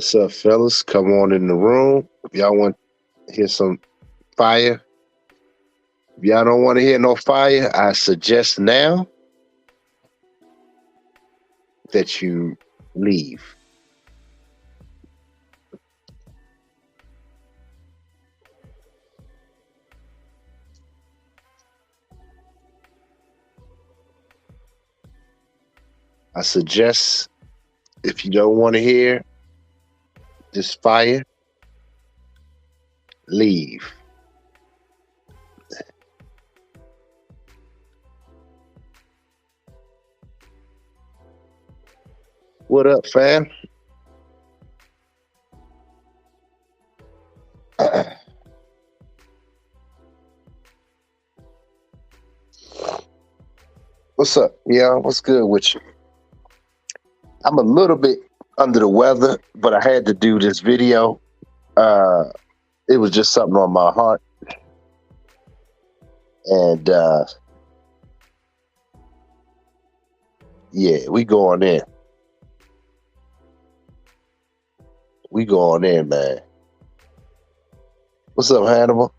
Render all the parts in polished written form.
What's up, fellas? Come on in the room. If y'all want to hear some fire, if y'all don't want to hear no fire, I suggest now that you leave. I suggest if you don't want to hear this fire, leave. What up, fam? What's up? Yeah, what's good with you? I'm a little bit under the weather, but I had to do this video. Uh, it was just something on my heart, and yeah, we going in. We going in, man. What's up, Hannibal?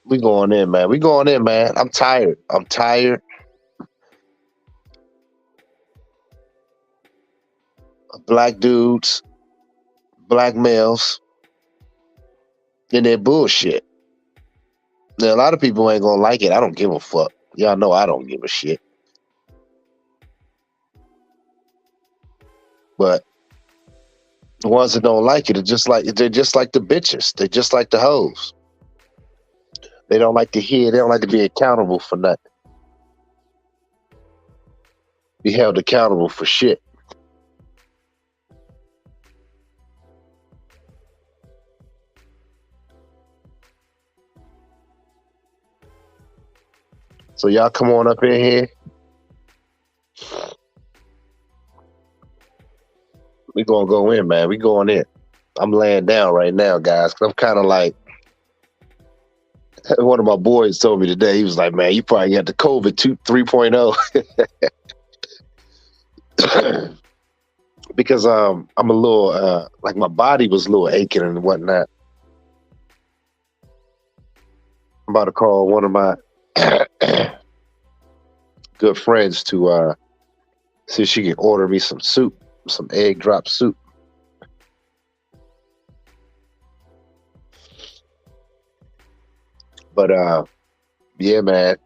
We going in, man. We going in, man. I'm tired. I'm tired of black dudes, black males, and their bullshit. Now, a lot of people ain't gonna like it. I don't give a fuck. Y'all know I don't give a shit. But the ones that don't like it are they're just like the bitches. They're just like the hoes. They don't like to hear. They don't like to be accountable for nothing. Be held accountable for shit. So y'all come on up in here. We gonna go in, man. We going in. I'm laying down right now, guys, because I'm kind of like, one of my boys told me today, he was like, man, you probably got the COVID 3.0. Because I'm a little like my body was a little aching and whatnot. I'm about to call one of my good friends to see if she can order me some soup, some egg drop soup. But yeah, man.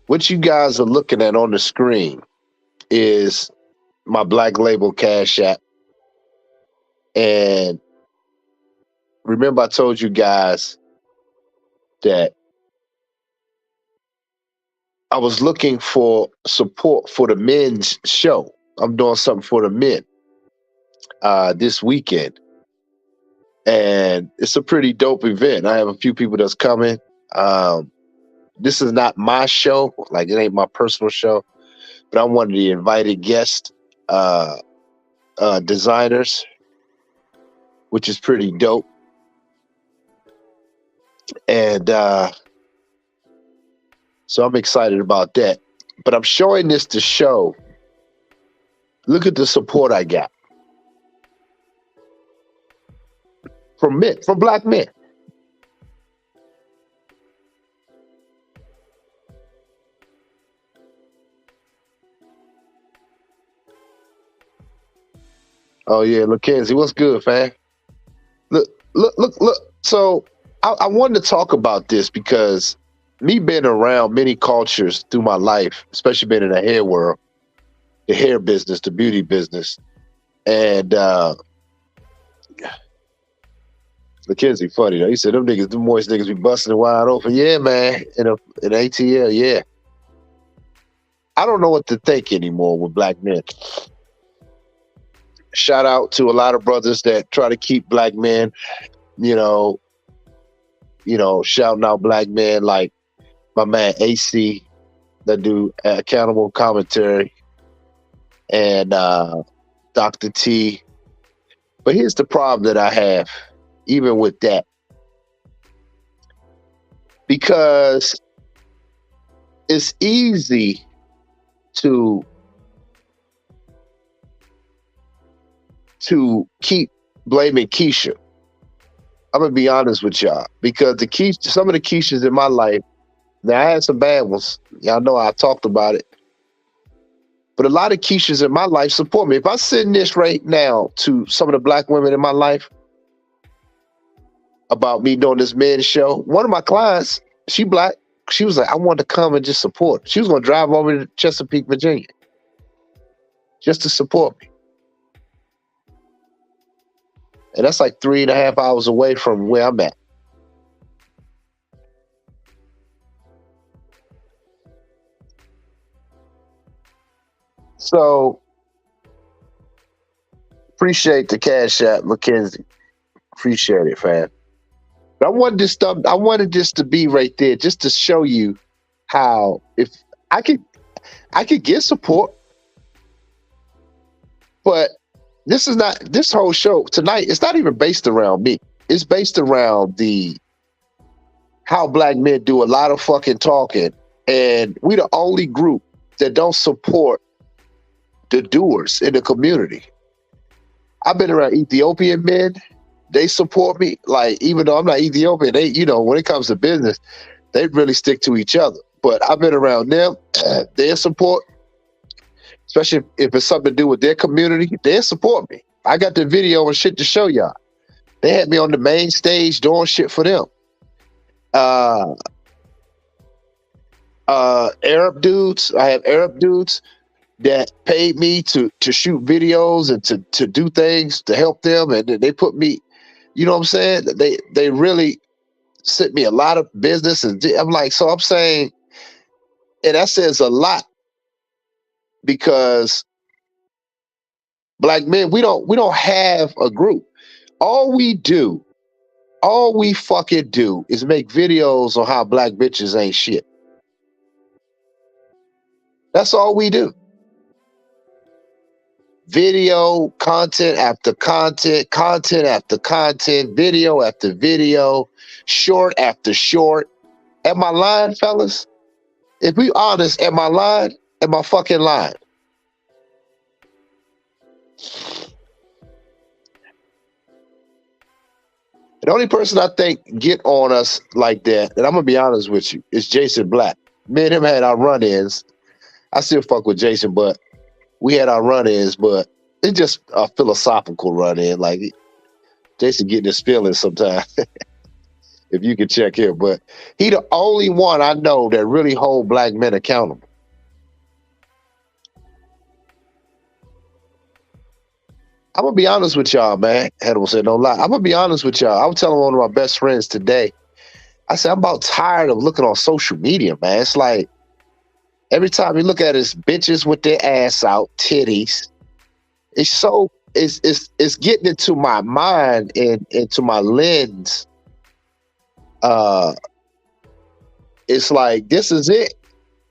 What you guys are looking at on the screen is my Black Label Cash App. And remember I told you guys that I was looking for support for the men's show. I'm doing something for the men this weekend. And it's a pretty dope event. I have a few people that's coming. This is not my show, like it ain't my personal show, but I'm one of the invited guest designers, which is pretty dope. And so I'm excited about that. But I'm showing this to show, look at the support I got from men, from black men. Oh yeah, Mackenzie, what's good, fam? Look. So I wanted to talk about this because me being around many cultures through my life, especially being in the hair world, the hair business, the beauty business, and Mackenzie funny though. He said them moist niggas be busting it wide open. Yeah, man. In ATL, yeah. I don't know what to think anymore with black men. Shout out to a lot of brothers that try to keep black men, you know, shouting out black men like my man AC that do accountable commentary and Dr. T. But here's the problem that I have, even with that. Because it's easy to to keep blaming Keisha. I'm gonna be honest with y'all because some of the Keishas in my life. Now I had some bad ones. Y'all know I talked about it, but a lot of Keishas in my life support me. If I send this right now to some of the black women in my life about me doing this men's show, one of my clients, she black, she was like, I want to come and just support. She was gonna drive over to Chesapeake, Virginia, just to support me. And that's like 3.5 hours away from where I'm at. So appreciate the cash app, Mackenzie. Appreciate it, fam. But I wanted this to be right there, just to show you how if I could get support, but this whole show tonight. It's not even based around me. It's based around how black men do a lot of fucking talking, and we the only group that don't support the doers in the community. I've been around Ethiopian men. They support me. Like, even though I'm not Ethiopian, they, when it comes to business, they really stick to each other. But I've been around them. Their support, especially if it's something to do with their community, they support me. I got the video and shit to show y'all. They had me on the main stage doing shit for them. Arab dudes. I have Arab dudes that paid me to shoot videos and to do things to help them, and they put me, you know what I'm saying? They really sent me a lot of business, and I'm like, so I'm saying, and that says a lot because black men, we don't have a group. All we fucking do is make videos on how black bitches ain't shit. That's all we do. Video, content after content, content after content, video after video, short after short. Am I lying, fellas? If we honest, am I lying? Am I fucking lying? The only person I think get on us like that, and I'm gonna be honest with you, is Jason Black. Me and him had our run-ins. I still fuck with Jason, but we had our run-ins, but it's just a philosophical run-in. Like, Jason getting his feelings sometimes. If you can check him. But he the only one I know that really hold black men accountable. I'm gonna be honest with y'all, man. Hannibal said no lie. I'm gonna be honest with y'all. I was telling one of my best friends today. I said, I'm about tired of looking on social media, man. It's like every time you look at it, it's bitches with their ass out, titties. It's getting into my mind and into my lens. It's like, this is it.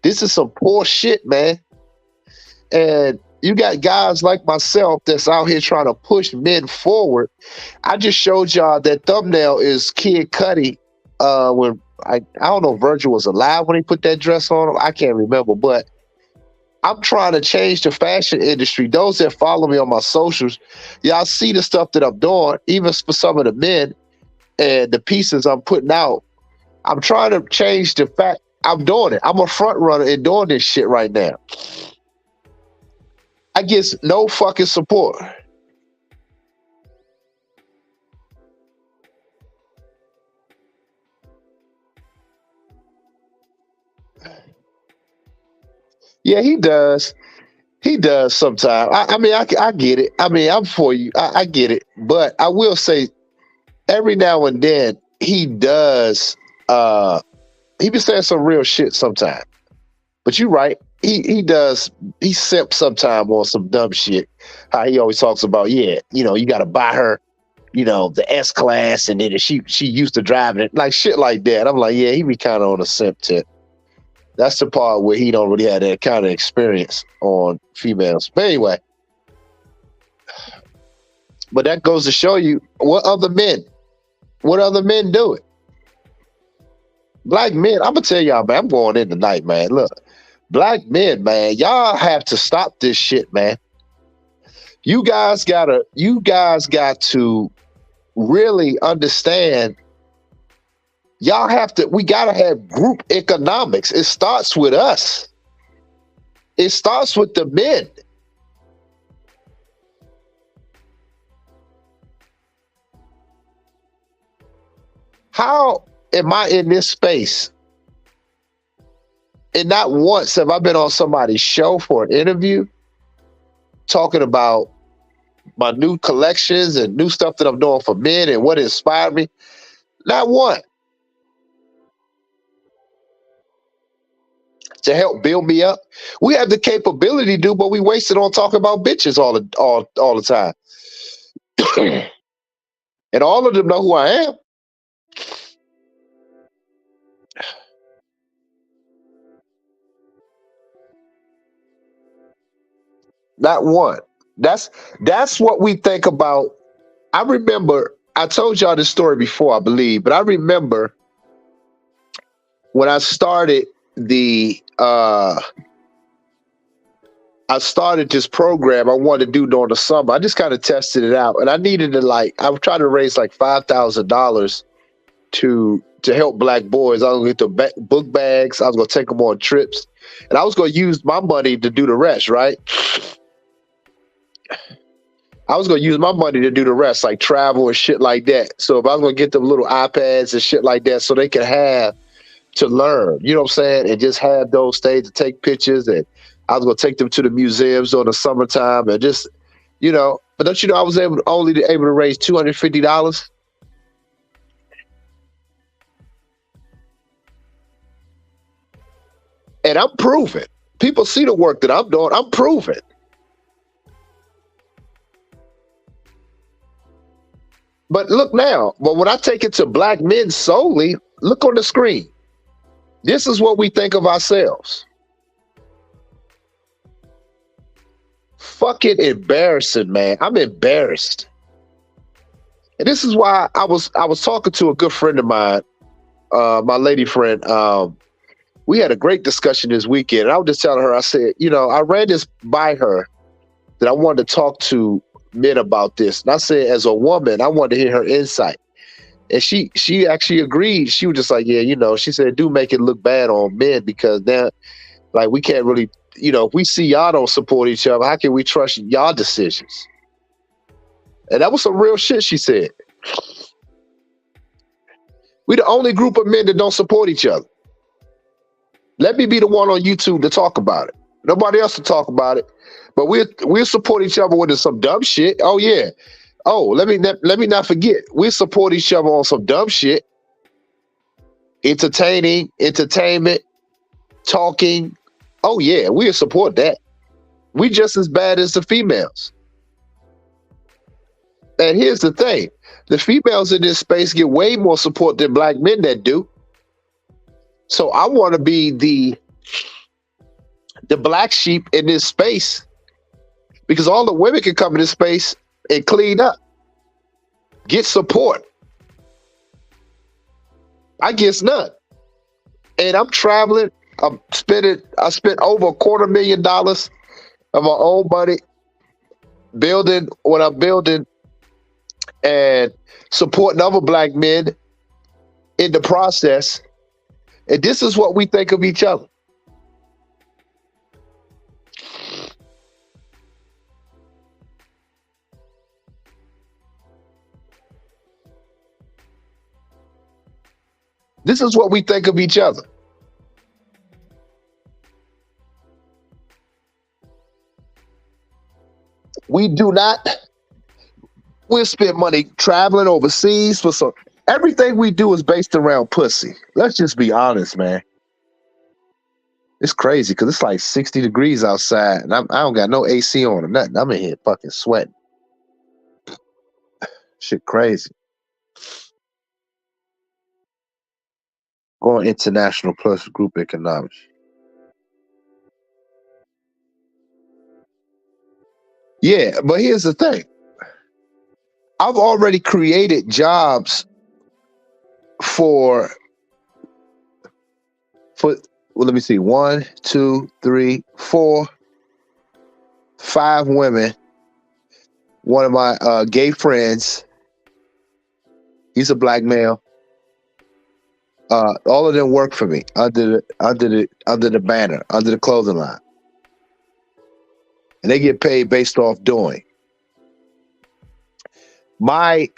This is some poor shit, man. And you got guys like myself that's out here trying to push men forward. I just showed y'all that thumbnail is Kid Cudi. When I don't know if Virgil was alive when he put that dress on him. I can't remember, but I'm trying to change the fashion industry. Those that follow me on my socials, y'all see the stuff that I'm doing, even for some of the men and the pieces I'm putting out. I'm trying to change the fact I'm doing it. I'm a front runner in doing this shit right now. I get no fucking support. Yeah, he does. He does sometimes. I mean, I get it. I mean, I'm for you. I get it. But I will say, every now and then, he does. He be saying some real shit sometimes. But you're right. He does. He simps sometime on some dumb shit. How he always talks about, yeah, you got to buy her, the S class, and then she used to driving it, like shit like that. I'm like, yeah, he be kind of on a simp tip. That's the part where he don't really have that kind of experience on females. But anyway, but that goes to show you what other men do it. Black men, I'm gonna tell y'all, man, I'm going in tonight, man. Look, black men, man, y'all have to stop this shit, man. You guys got to really understand. We gotta have group economics. It starts with us. It starts with the men. How am I in this space? And not once have I been on somebody's show for an interview talking about my new collections and new stuff that I'm doing for men and what inspired me. Not one. To help build me up. We have the capability to, but we waste it on talking about bitches all the time. And all of them know who I am. Not one. That's what we think about. I remember I told y'all this story before, I believe, but I remember when the I started this program I wanted to do during the summer. I just kind of tested it out, and I needed to I was trying to raise like $5,000 to help black boys. I was going to get the book bags. I was going to take them on trips, and I was going to use my money to do the rest. Right? I was going to use my money to do the rest, like travel and shit like that. So if I was going to get them little iPads and shit like that, so they could have to learn, you know what I'm saying, and just have those things to take pictures, and I was going to take them to the museums during the summertime, and just, but don't you know I was able to raise $250. And I'm proving. People see the work that I'm doing. I'm proving. But look now, but when I take it to black men solely, look on the screen. This is what we think of ourselves. Fucking embarrassing, man. I'm embarrassed. And this is why I was talking to a good friend of mine, my lady friend. We had a great discussion this weekend. And I was just telling her, I said, I ran this by her that I wanted to talk to men about this. And I said, as a woman, I wanted to hear her insight. And she actually agreed. She was just like, yeah, she said, do make it look bad on men, because now, like, we can't really, if we see y'all don't support each other, how can we trust y'all decisions? And that was some real shit she said. We the only group of men that don't support each other. Let me be the one on YouTube to talk about it. Nobody else to talk about it. But we'll support each other with some dumb shit. Oh yeah. Oh, let me not forget. We support each other on some dumb shit. Entertainment, talking. Oh yeah, we'll support that. We just as bad as the females. And here's the thing. The females in this space get way more support than black men that do. So I want to be the black sheep in this space, because all the women can come in this space and clean up, get support. I guess none. And I'm traveling. I spent over $250,000 of my own money building what I'm building and supporting other black men in the process. And this is what we think of each other. This is what we think of each other. We do not. We'll spend money traveling overseas for some. Everything we do is based around pussy. Let's just be honest, man. It's crazy because it's like 60 degrees outside, and I don't got no AC on or nothing. I'm in here fucking sweating. Shit crazy. Going international plus group economics. Yeah, but here's the thing. I've already created jobs for well, let me see, 1, 2, 3, 4, 5 women one of my gay friends. He's a black male. All of them work for me under the banner, under the clothing line, and they get paid based off doing. I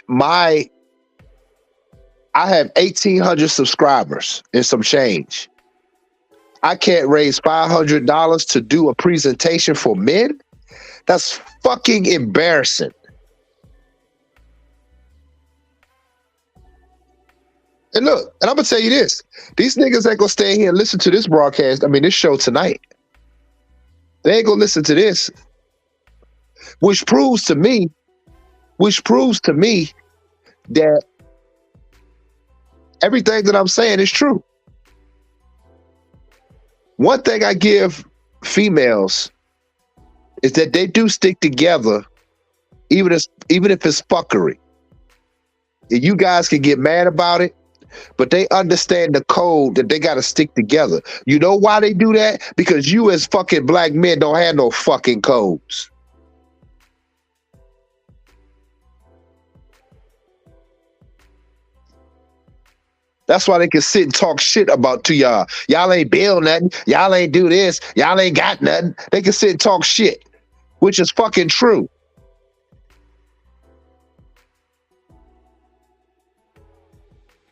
have 1,800 subscribers and some change. I can't raise $500 to do a presentation for men. That's fucking embarrassing. And look, and I'm gonna tell you this: these niggas ain't gonna stay here and listen to this broadcast. I mean, this show tonight. They ain't gonna listen to this, which proves to me that everything that I'm saying is true. One thing I give females is that they do stick together, even if it's fuckery. And you guys can get mad about it, but they understand the code that they got to stick together. You know why they do that? Because you as fucking black men don't have no fucking codes. That's why they can sit and talk shit about to y'all. Y'all ain't build nothing. Y'all ain't do this. Y'all ain't got nothing. They can sit and talk shit, which is fucking true.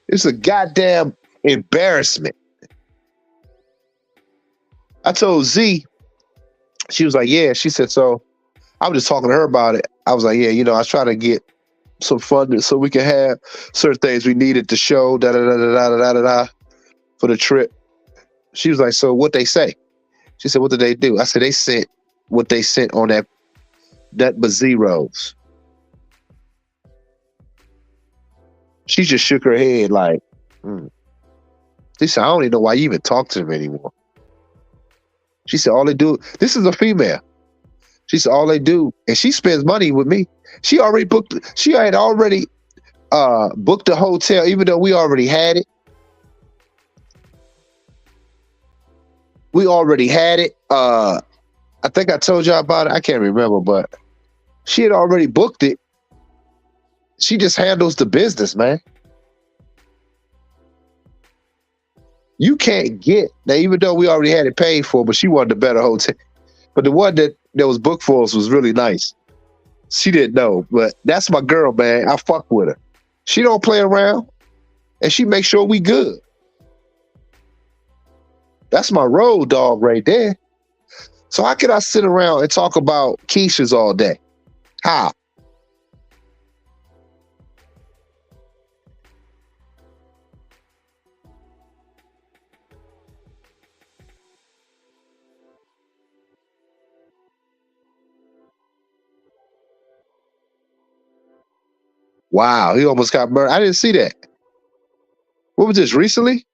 It's a goddamn embarrassment. I told Z, she was like, yeah. She said, so I was just talking to her about it. I was like, yeah, you know, I was trying to get some funding so we can have certain things we needed to show for the trip. She was like, so what they say? She said, what did they do? I said, they sent what they sent on that but zeros. She just shook her head like, She said, I don't even know why you even talk to them anymore. She said, all they do, this is a female. She said, all they do, and she spends money with me. She had already booked the hotel, even though we already had it. I think I told y'all about it. I can't remember, but she had already booked it. She just handles the business, man. You can't get, now even though we already had it paid for, but she wanted a better hotel. But the one that was booked for us was really nice. She didn't know, but that's my girl, man. I fuck with her. She don't play around, and she makes sure we good. That's my road dog right there. So how can I sit around and talk about Keisha's all day? How? Wow, he almost got murdered. I didn't see that. What was this, recently?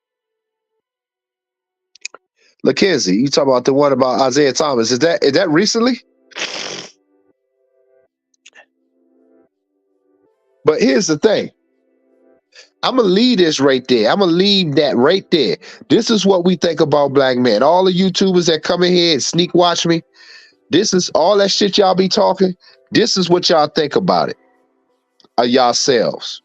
Mackenzie, you talking about the one about Isaiah Thomas. Is that recently? But here's the thing. I'm going to leave this right there. I'm going to leave that right there. This is what we think about black men. All the YouTubers that come in here and sneak watch me, this is all that shit y'all be talking. This is what y'all think about it. Yourselves.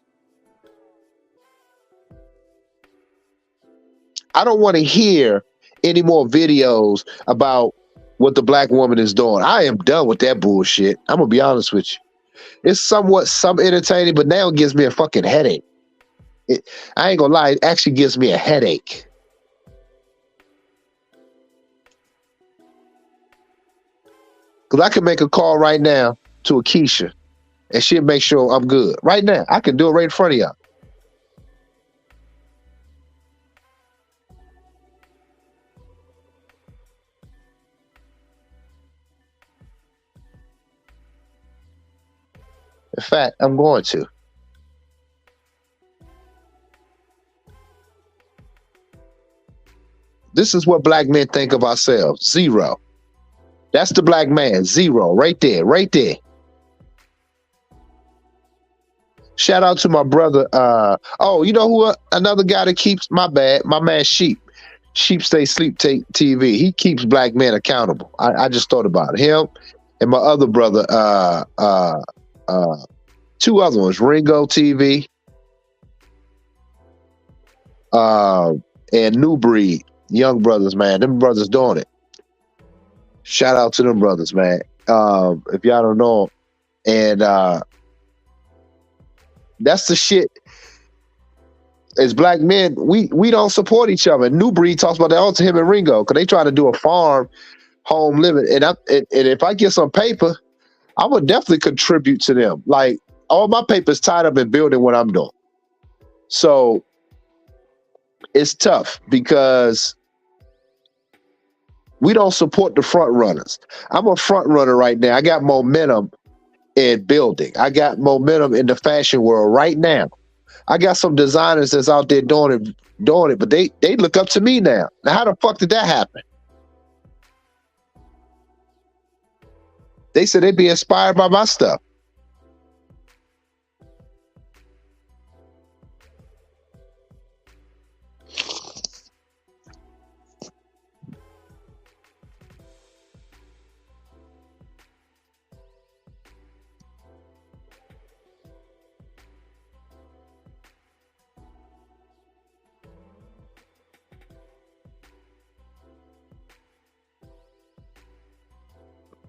I don't want to hear any more videos about what the black woman is doing. I am done with that bullshit. I'm going to be honest with you. It's some entertaining, but now it gives me a fucking headache. I ain't gonna lie, it actually gives me a headache. Because I can make a call right now to a Keisha, and she'll make sure I'm good. Right now, I can do it right in front of y'all. In fact, I'm going to. This is what black men think of ourselves. Zero. That's the black man. Zero. Right there. Right there. Shout out to my brother. You know who? Another guy that keeps, my man Sheep. Sheep Stay Sleep TV. He keeps black men accountable. I just thought about him and my other brother, Two other ones, Ringo TV, and New Breed, Young Brothers, man. Them brothers doing it. Shout out to them brothers, man. If y'all don't know, and that's the shit. As black men, we don't support each other. New Breed talks about that all to him and Ringo because they try to do a farm home living. And if I get some paper, I would definitely contribute to them. Like all my paper's tied up in building what I'm doing. So it's tough because we don't support the front runners. I'm a front runner right now. I got momentum in building. I got momentum in the fashion world right now. I got some designers that's out there doing it, but they look up to me now. Now, how the fuck did that happen? They said they'd be inspired by my stuff.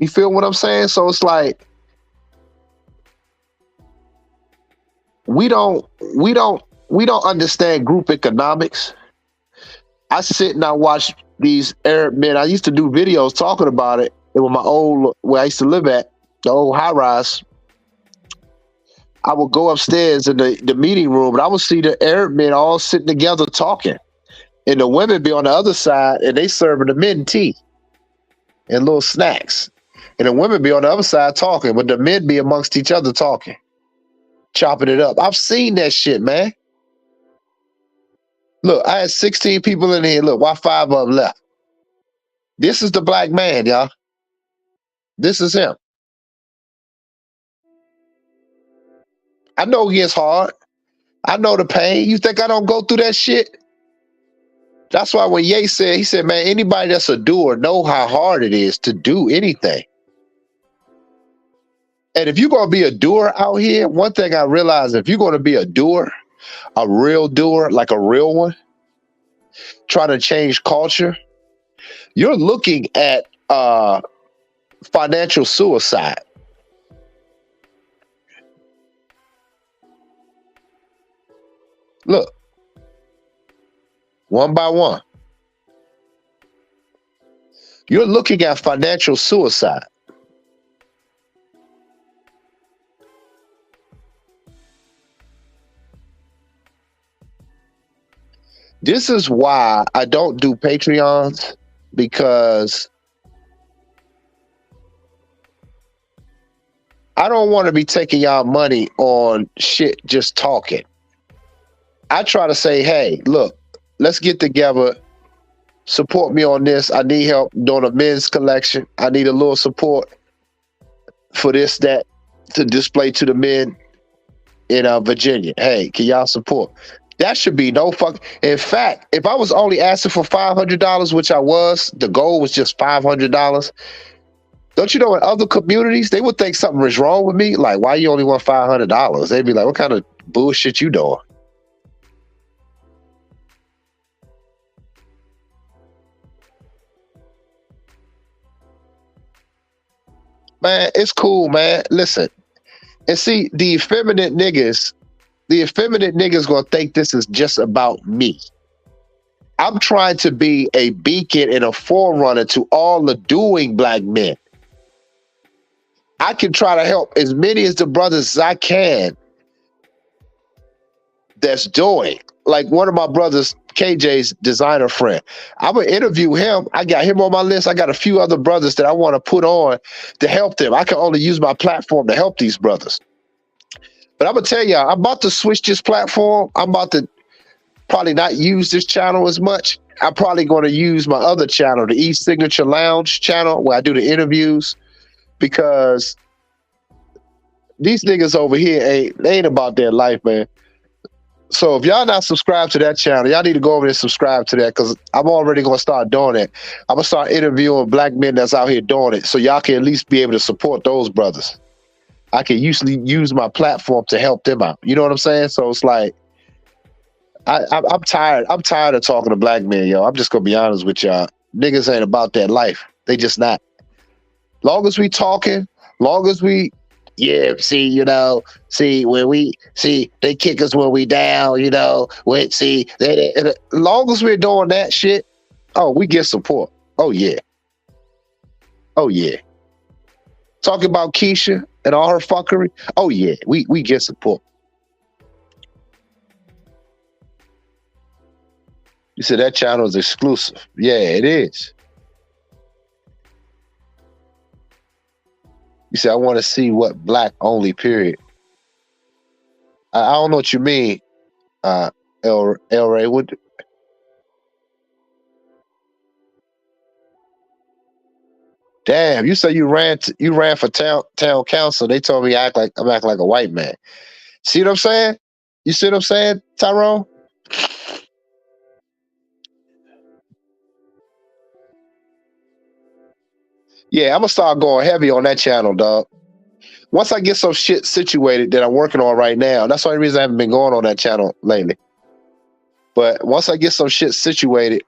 You feel what I'm saying? So it's like we don't understand group economics. I sit and I watch these Arab men. I used to do videos talking about it. It was my old where I used to live at, the old high rise. I would go upstairs in the meeting room and I would see the Arab men all sitting together talking. And the women be on the other side and they serving the men tea and little snacks. And the women be on the other side talking, but the men be amongst each other talking, chopping it up. I've seen that shit, man. Look, I had 16 people in here. Look, why 5 of them left? This is the black man, y'all. This is him. I know it gets hard. I know the pain. You think I don't go through that shit? That's why when Ye said, he said, man, anybody that's a doer know how hard it is to do anything. And if you're going to be a doer out here, one thing I realized, if you're going to be a doer, a real doer, like a real one, trying to change culture, you're looking at financial suicide. Look, one by one. You're looking at financial suicide. This is why I don't do Patreons, because I don't want to be taking y'all money on shit just talking. I try to say, hey, look, let's get together. Support me on this. I need help doing a men's collection. I need a little support for this, that, to display to the men in Virginia. Hey, can y'all support? That should be no fuck. In fact, if I was only asking for $500, which I was, the goal was just $500. Don't you know in other communities, they would think something was wrong with me? Like, why you only want $500? They'd be like, what kind of bullshit you doing? Man, it's cool, man. Listen, and see, the effeminate niggas gonna think this is just about me. I'm trying to be a beacon and a forerunner to all the doing black men. I can try to help as many as the brothers as I can that's doing. Like one of my brothers, KJ's designer friend. I'm gonna interview him. I got him on my list. I got a few other brothers that I want to put on to help them. I can only use my platform to help these brothers. But I'm gonna tell y'all, I'm about to switch this platform. I'm about to probably not use this channel as much. I'm probably going to use my other channel, the E-Signature Lounge channel, where I do the interviews, because these niggas over here ain't about their life, man. So if y'all not subscribed to that channel, y'all need to go over and subscribe to that, because I'm already going to start doing it. I'm going to start interviewing black men that's out here doing it, so y'all can at least be able to support those brothers. I can usually use my platform to help them out. You know what I'm saying? So it's like I'm tired. I'm tired of talking to black men, yo. I'm just gonna be honest with y'all. Niggas ain't about that life. They just not. Long as we talking, long as we, yeah. See, see when we see they kick us when we down. When see long as we're doing that shit, oh, we get support. Oh yeah, oh yeah. Talking about Keisha and all her fuckery. Oh yeah, we get support. You said that channel is exclusive. Yeah, it is. You said I want to see what black only period. I don't know what you mean, El Ray. What? Damn, you said you ran for town council. They told me I'm acting like a white man. See what I'm saying? You see what I'm saying, Tyrone? Yeah, I'm gonna start going heavy on that channel, dog. Once I get some shit situated that I'm working on right now, that's the only reason I haven't been going on that channel lately. But once I get some shit situated,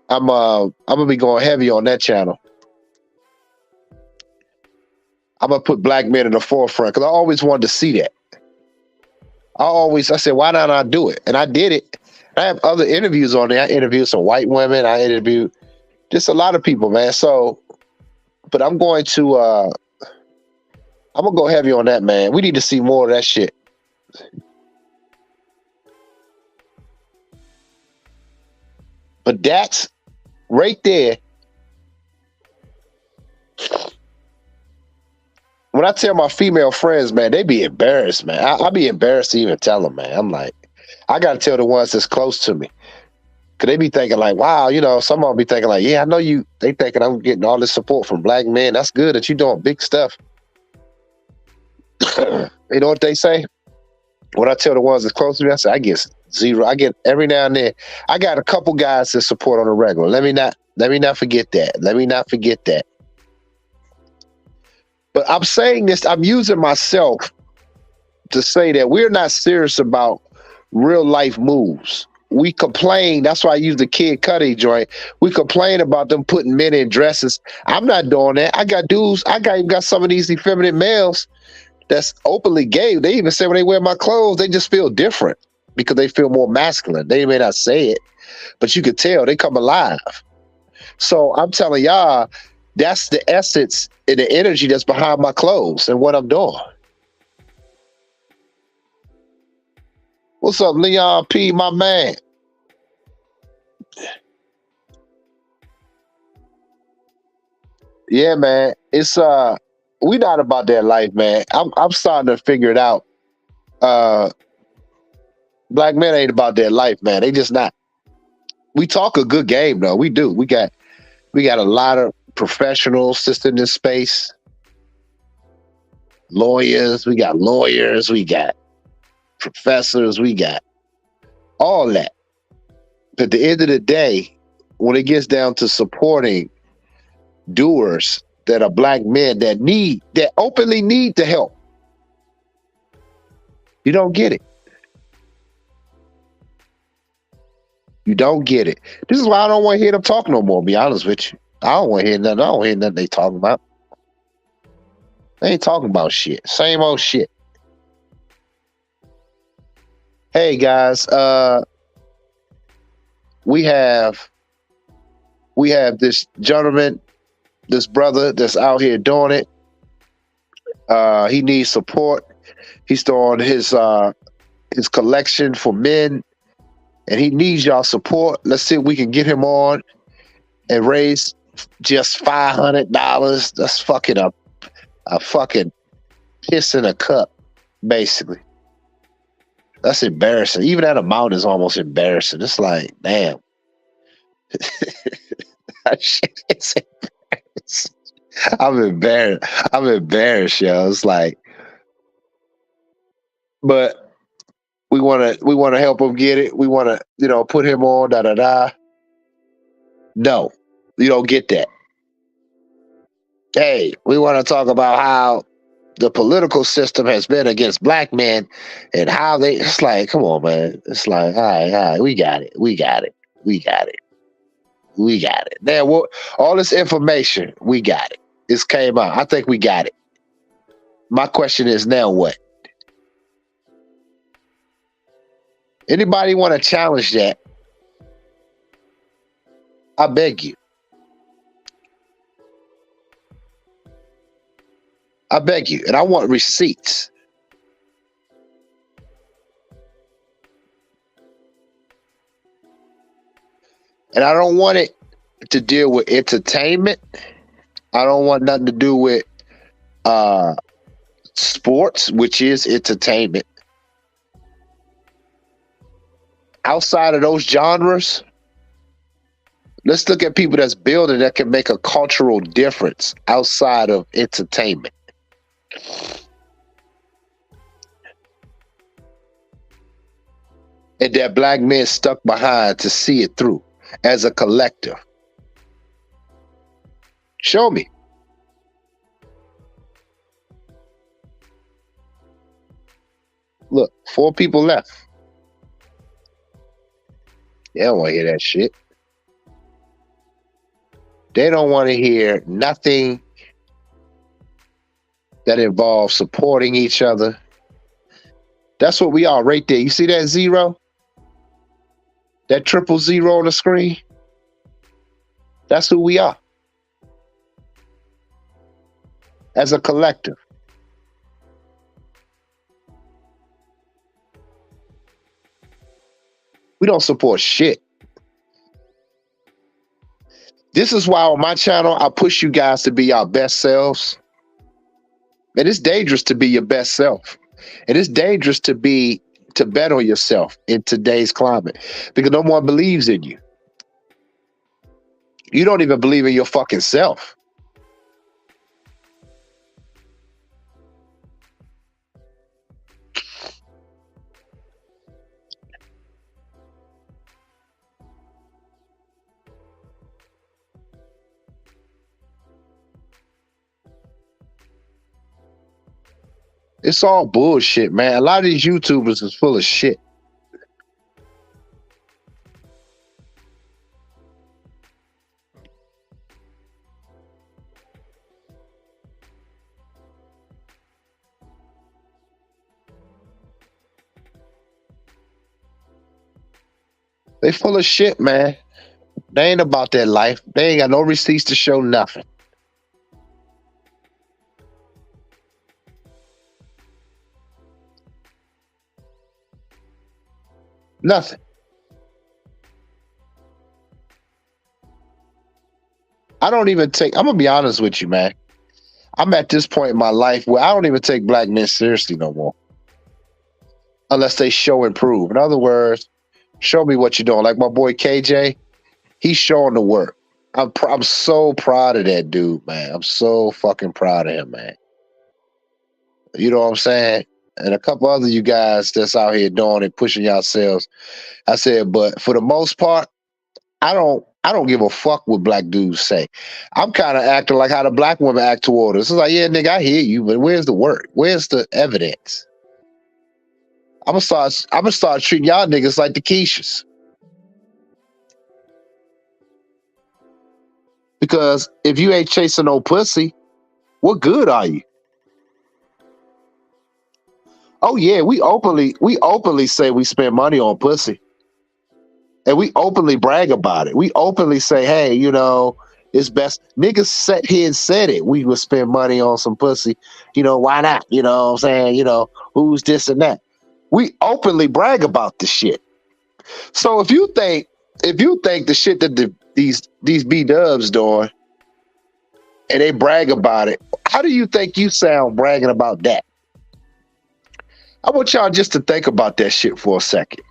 I'm gonna be going heavy on that channel. I'm gonna put black men in the forefront because I always wanted to see that. I said, why not I do it? And I did it. I have other interviews on there. I interviewed some white women. I interviewed just a lot of people, man. So, but I'm going to I'm gonna go heavy on that, man. We need to see more of that shit. But that's right there. When I tell my female friends, man, they be embarrassed, man. I be embarrassed to even tell them, man. I'm like, I gotta tell the ones that's close to me. Cause they be thinking like, wow, some of them be thinking like, yeah, I know you. They thinking I'm getting all this support from black men. That's good that you doing big stuff. You know what they say? When I tell the ones that's close to me, I say I get zero. I get every now and then. I got a couple guys that support on the regular. Let me not forget that. Let me not forget that. But I'm saying this, I'm using myself to say that we're not serious about real life moves. We complain. That's why I use the Kid Cudi joint. We complain about them putting men in dresses. I'm not doing that. I got dudes. Even got some of these effeminate males that's openly gay. They even say when they wear my clothes, they just feel different because they feel more masculine. They may not say it, but you could tell they come alive. So I'm telling y'all, that's the essence and the energy that's behind my clothes and what I'm doing. What's up, Leon P, my man? Yeah, man. It's we not about that life, man. I'm starting to figure it out. Uh Black men ain't about that life, man. They just not. We talk a good game though. We do. We got a lot of professionals just in this space. Lawyers, we got professors, we got all that. But at the end of the day, when it gets down to supporting doers that are black men that openly need the help, you don't get it. You don't get it. This is why I don't want to hear them talk no more, be honest with you. I don't want to hear nothing. I don't hear nothing they talking about. They ain't talking about shit. Same old shit. Hey guys, we have this gentleman, this brother that's out here doing it. He needs support. He's doing his collection for men, and he needs y'all support. Let's see if we can get him on and raise just $500. That's fucking a fucking piss in a cup, basically. That's embarrassing. Even that amount is almost embarrassing. It's like, damn. It's embarrassing. I'm embarrassed. I'm embarrassed, yo. It's like, but we wanna help him get it. We wanna, put him on, da da da. No, you don't get that. Hey, we want to talk about how the political system has been against black men and how they, it's like, come on, man. It's like, all right, we got it. We got it. We got it. We got it. Now, all this information, we got it. This came out. I think we got it. My question is now what? Anybody want to challenge that? I beg you. I beg you. And I want receipts. And I don't want it to deal with entertainment. I don't want nothing to do with sports, which is entertainment. Outside of those genres, let's look at people that's building that can make a cultural difference outside of entertainment. And that black men stuck behind to see it through as a collective. Show me. Look, 4 people left. They don't want to hear that shit. They don't want to hear nothing that involves supporting each other. That's what we are right there. You see that 0? That 000 on the screen? That's who we are. As a collective. We don't support shit. This is why on my channel, I push you guys to be our best selves. And it's dangerous to be your best self. And it's dangerous to bet on yourself in today's climate because no one believes in you. You don't even believe in your fucking self. It's all bullshit, man. A lot of these YouTubers is full of shit. They full of shit, man. They ain't about that life. They ain't got no receipts to show nothing. Nothing. I don't even take, I'm going to be honest with you, man. I'm at this point in my life where I don't even take black men seriously no more. Unless they show and prove. In other words, show me what you're doing. Like my boy KJ, he's showing the work. I'm so proud of that dude, man. I'm so fucking proud of him, man. You know what I'm saying? And a couple other you guys that's out here doing it, pushing yourselves. I said, but for the most part, I don't give a fuck what black dudes say. I'm kind of acting like how the black women act toward us. It's like, yeah, nigga, I hear you, but where's the work? Where's the evidence? I'm gonna start treating y'all niggas like the Keishas. Because if you ain't chasing no pussy, what good are you? Oh yeah, we openly say we spend money on pussy. And we openly brag about it. We openly say, hey, you know, it's best. Niggas sat here and said it. We would spend money on some pussy. You know, why not? You know what I'm saying? You know, who's this and that? We openly brag about the shit. So if you think the shit that these B-dubs doing and they brag about it, how do you think you sound bragging about that? I want y'all just to think about that shit for a second.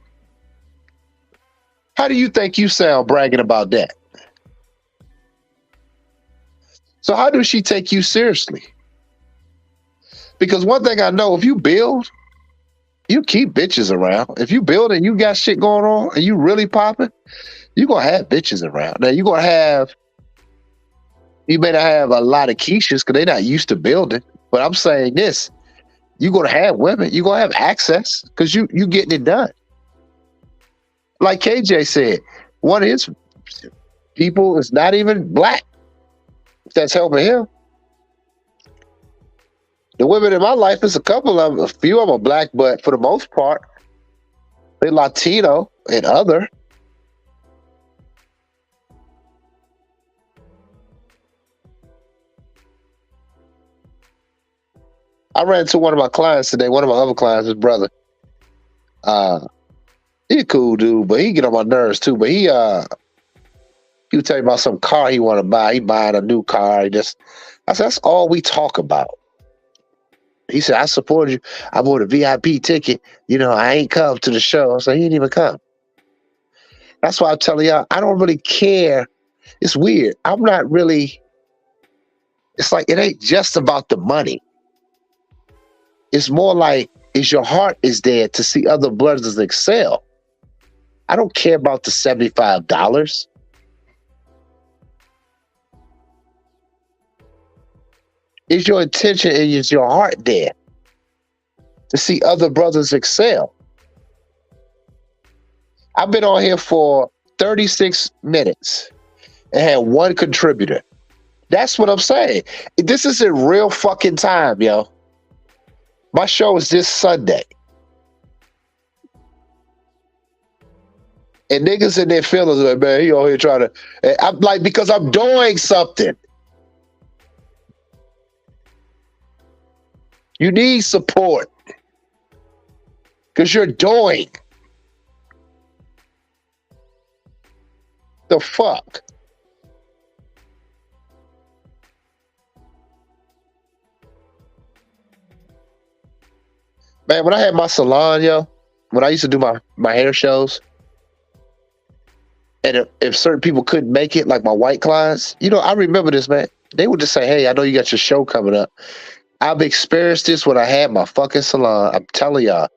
How do you think you sound bragging about that? So how does she take you seriously? Because one thing I know, if you build, you keep bitches around. If you build and you got shit going on and you really popping, you're going to have bitches around. Now you may not have a lot of Keishas because they're not used to building. But I'm saying this: you're gonna have women, you're gonna have access because you getting it done. Like KJ said, one of his people is not even black that's helping him. The women in my life is a few of them are black, but for the most part, they're Latino and other. I ran into one of my clients today. One of my other clients, his brother. Uh, he a cool dude, but he get on my nerves too. But he would tell me about some car he want to buy. He buying a new car. I said, that's all we talk about. He said, I supported you. I bought a VIP ticket. I ain't come to the show. I said, he didn't even come. That's why I'm telling y'all, I don't really care. It's weird. I'm not really. It's like it ain't just about the money. It's more like is your heart is there to see other brothers excel. I don't care about the $75. Is your intention and is your heart there to see other brothers excel? I've been on here for 36 minutes and had one contributor. That's what I'm saying. This is in real fucking time, yo. My show is this Sunday. And niggas in their feelings like, man, he on here trying to. I'm like, because I'm doing something. You need support. Because you're doing. The fuck? Man, when I had my salon, yo, when I used to do my hair shows, and if certain people couldn't make it, like my white clients, I remember this, man. They would just say, hey, I know you got your show coming up. I've experienced this when I had my fucking salon. I'm telling y'all,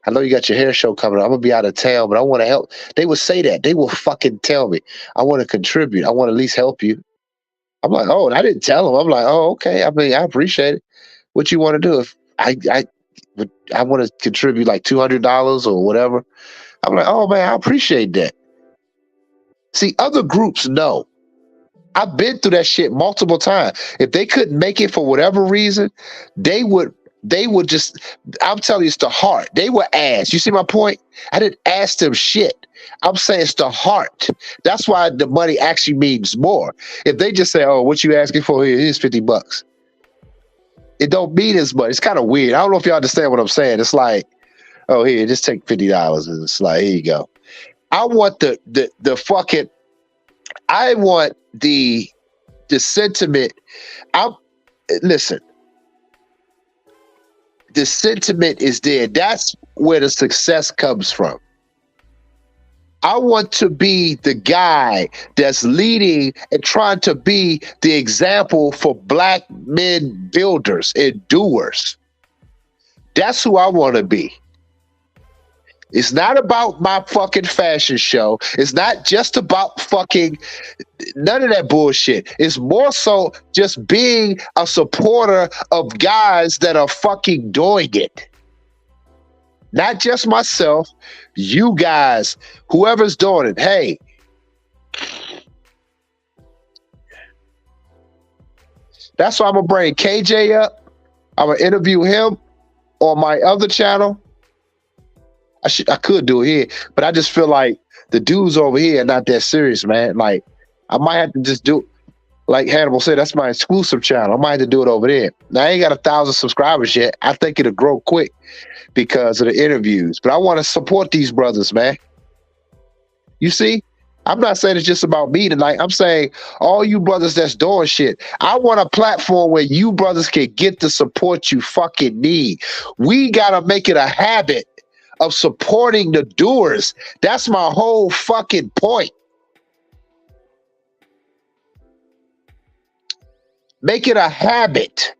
I know you got your hair show coming up. I'm going to be out of town, but I want to help. They would say that. They will fucking tell me, I want to contribute. I want to at least help you. I'm like, oh, and I didn't tell them. I'm like, oh, okay. I mean, I appreciate it. What you want to do? If I want to contribute like $200 or whatever. I'm like, oh man, I appreciate that. See, other groups know. I've been through that shit multiple times. If they couldn't make it for whatever reason, they would just, I'm telling you, it's the heart. They would ask. You see my point? I didn't ask them shit. I'm saying it's the heart. That's why the money actually means more. If they just say, oh, what you asking for here is $50. It don't mean as much. It's kind of weird. I don't know if you understand what I'm saying. It's like, oh, here, just take $50. And it's like, here you go. I want the fucking, I want the sentiment. Listen, the sentiment is there. That's where the success comes from. I want to be the guy that's leading and trying to be the example for black men builders and doers. That's who I want to be. It's not about my fucking fashion show. It's not just about fucking none of that bullshit. It's more so just being a supporter of guys that are fucking doing it. Not just myself, you guys, whoever's doing it. Hey, that's why I'm gonna bring KJ up. I'm gonna interview him on my other channel. I could do it here, but I just feel like the dudes over here are not that serious, man. Like I might have to just do, like Hannibal said, that's my exclusive channel. I might have to do it over there. Now I ain't got 1,000 subscribers yet. I think it'll grow quick because of the interviews. But I want to support these brothers, man. You see? I'm not saying it's just about me tonight. I'm saying all you brothers that's doing shit. I want a platform where you brothers can get the support you fucking need. We gotta make it a habit of supporting the doers. That's my whole fucking point. Make it a habit.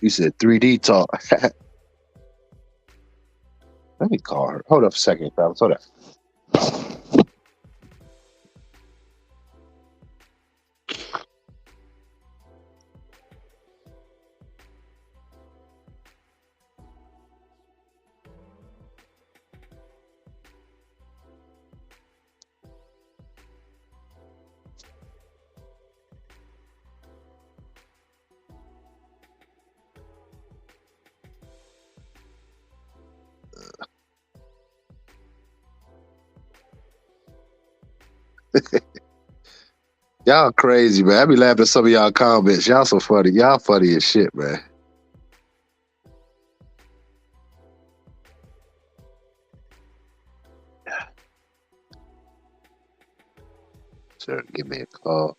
You said 3D talk. Let me call her. Hold up a second, fellas. Hold up. Y'all crazy, man. I be laughing at some of y'all comments. Y'all so funny. Y'all funny as shit, man. Sir, give me a call.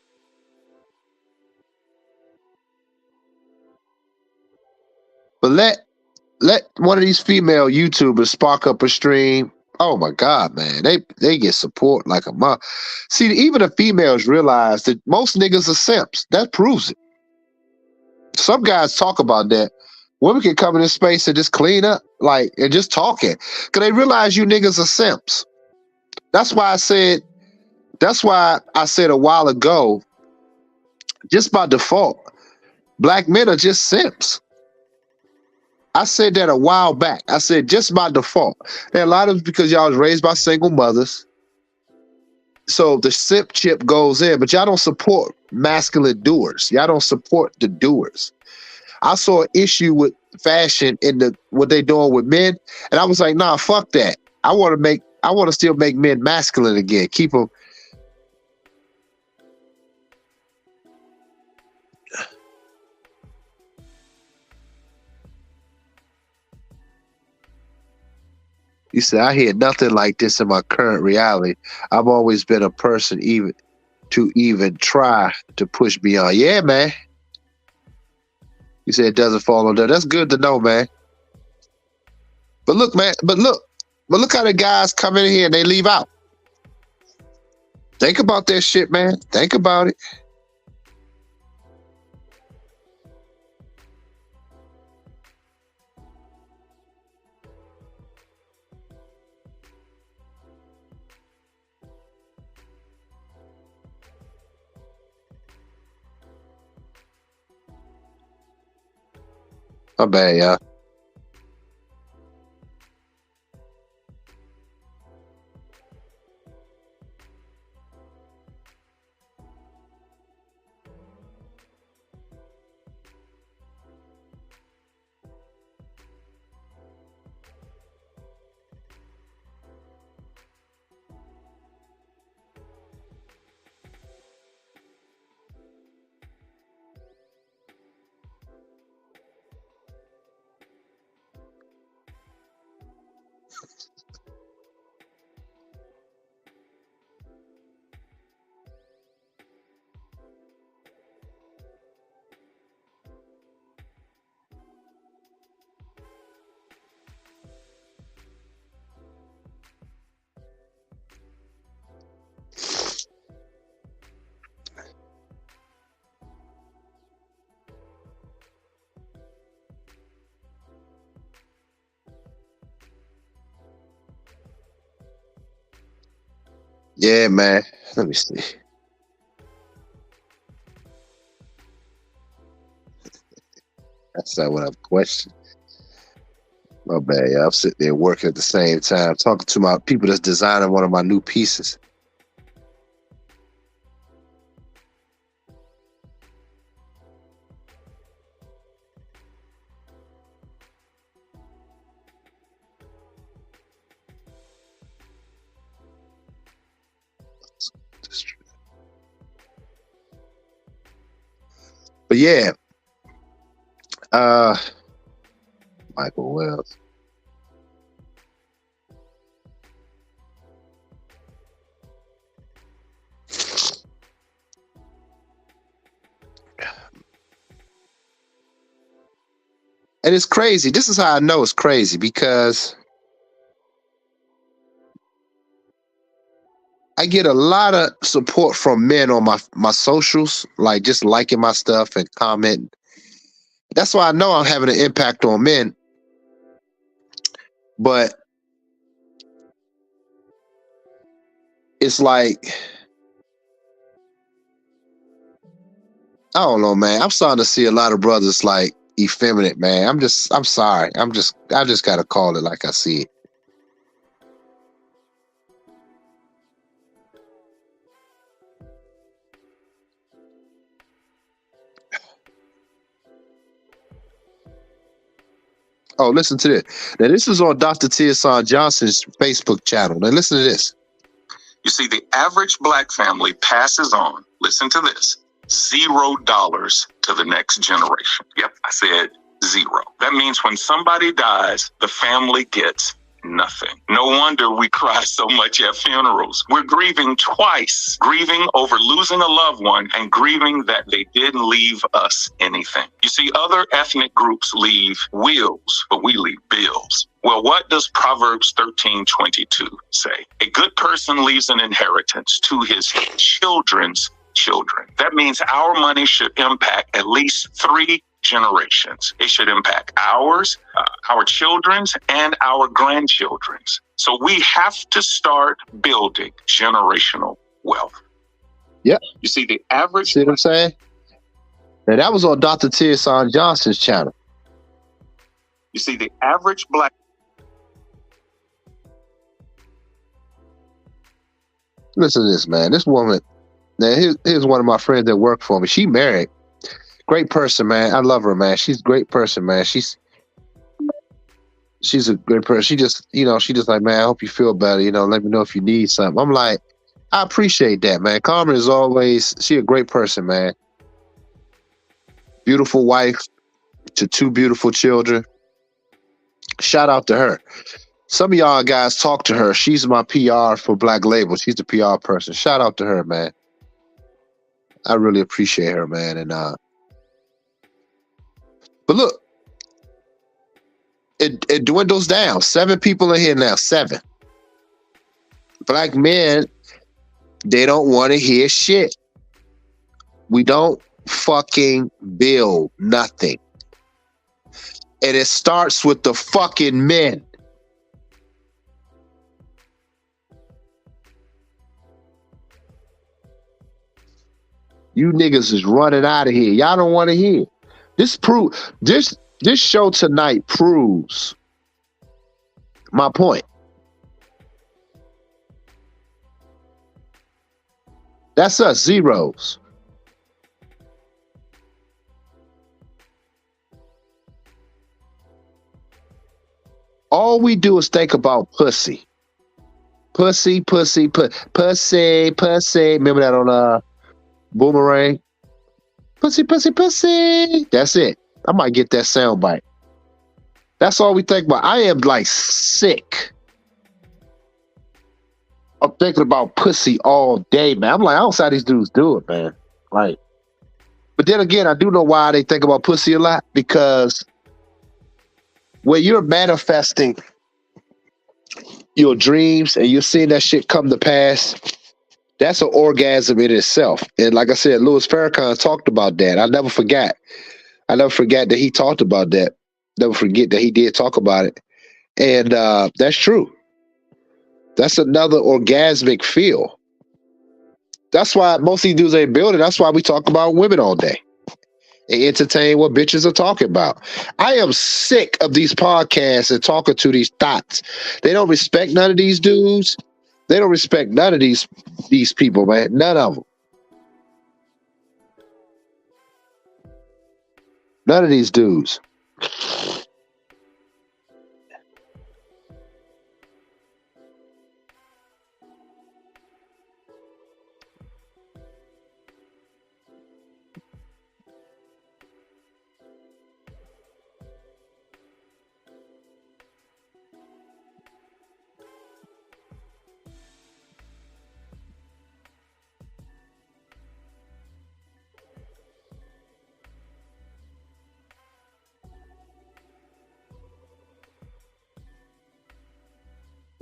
But let one of these female YouTubers spark up a stream. Oh my God, man. They get support like a mom. See, even the females realize that most niggas are simps. That proves it. Some guys talk about that. Women can come in this space and just clean up, like, and just talking. Cause they realize you niggas are simps. That's why I said a while ago, just by default, black men are just simps. I said that a while back. I said just by default. And a lot of it's because y'all was raised by single mothers. So the simp chip goes in, but y'all don't support masculine doers. Y'all don't support the doers. I saw an issue with fashion in the what they doing with men, and I was like, nah, fuck that. I want to still make men masculine again. Keep them. You said I hear nothing like this in my current reality. I've always been a person even try to push beyond. Yeah, man. You said it doesn't fall under. That's good to know, man. But look, man. But look how the guys come in here and they leave out. Think about that shit, man. Think about it. My bad, y'all. Yeah, man. Let me see. That's not what I'm questioning. My bad, y'all. I'm sitting there working at the same time, talking to my people that's designing one of my new pieces. But yeah, Michael Wells. And it's crazy. This is how I know it's crazy because I get a lot of support from men on my socials, like just liking my stuff and commenting. That's why I know I'm having an impact on men. But it's like, I don't know, man. I'm starting to see a lot of brothers like effeminate, man. I'm sorry. I just gotta call it like I see it. Oh, listen to this. Now, this is on Dr. T.S.R. Johnson's Facebook channel. Now, listen to this. You see, the average black family passes on, listen to this, $0 to the next generation. Yep, I said zero. That means when somebody dies, the family gets nothing. No wonder we cry so much at funerals. We're grieving twice, grieving over losing a loved one and grieving that they didn't leave us anything. You see, other ethnic groups leave wills, but we leave bills. Well, what does Proverbs 13:22 say? A good person leaves an inheritance to his children's children. That means our money should impact at least 3 generations. It should impact ours, our children's, and our grandchildren's. So we have to start building generational wealth. Yep. You see, the average... See what I'm saying? And that was on Dr. T.S.R. Johnson's channel. You see, the average black... Listen to this, man. This woman... Now, here's one of my friends that work for me. She married. Great person, man. I love her, man. She's a great person, man. She's a great person. She just like, man, I hope you feel better. Let me know if you need something. I'm like, I appreciate that, man. Carmen is always, she a great person, man. Beautiful wife to 2 beautiful children. Shout out to her. Some of y'all guys talk to her. She's my PR for Black Label. She's the PR person. Shout out to her, man. I really appreciate her, man. And but look, it dwindles down. 7 people in here now. 7 black men. They don't want to hear shit. We don't fucking build nothing, and it starts with the fucking men. You niggas is running out of here. Y'all don't want to hear. This show tonight proves my point. That's us, zeros. All we do is think about pussy. Pussy. Remember that on Boomerang? Pussy. That's it. I might get that sound bite. That's all we think about. I am like sick of thinking about pussy all day, man. I'm like, I don't see how these dudes do it, man. Like, but then again, I do know why they think about pussy a lot, because when you're manifesting your dreams and you're seeing that shit come to pass, that's an orgasm in itself. And like I said, Louis Farrakhan talked about that. I never forget that he talked about that. Never forget that he did talk about it. And that's true. That's another orgasmic feel. That's why most of these dudes ain't building. That's why we talk about women all day and entertain what bitches are talking about. I am sick of these podcasts and talking to these thoughts. They don't respect none of these dudes. They don't respect none of these people, man. None of them. None of these dudes.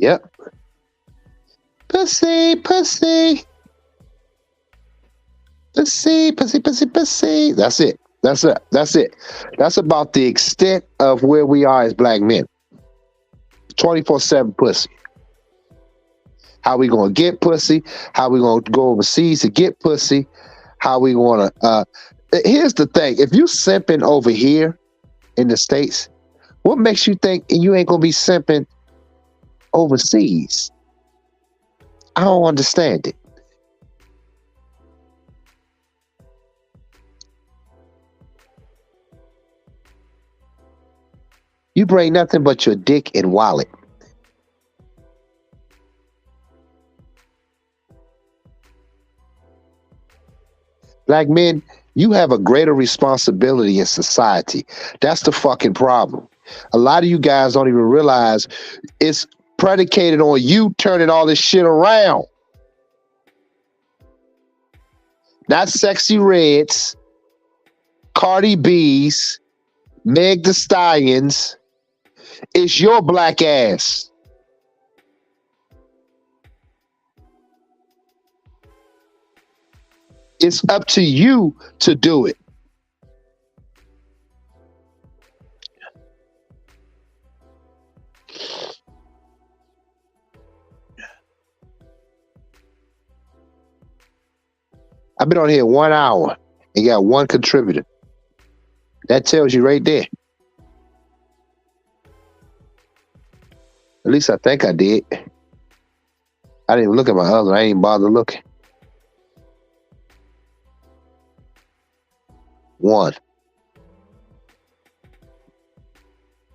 Yep. Pussy. Pussy. That's it. That's it. That's it. That's about the extent of where we are as black men. 24/7 pussy. How we gonna get pussy? How we gonna go overseas to get pussy? How we gonna here's the thing. If you simping over here in the States, what makes you think you ain't gonna be simping overseas? I don't understand it. You bring nothing but your dick and wallet. Black men, you have a greater responsibility in society. That's the fucking problem. A lot of you guys don't even realize it's predicated on you turning all this shit around. Not Sexy Reds, Cardi B's, Meg the Stallions. It's your black ass. It's up to you to do it. I've been on here 1 hour and got one contributor. That tells you right there. At least I think I did. I didn't even look at my other. I ain't even bother looking. One.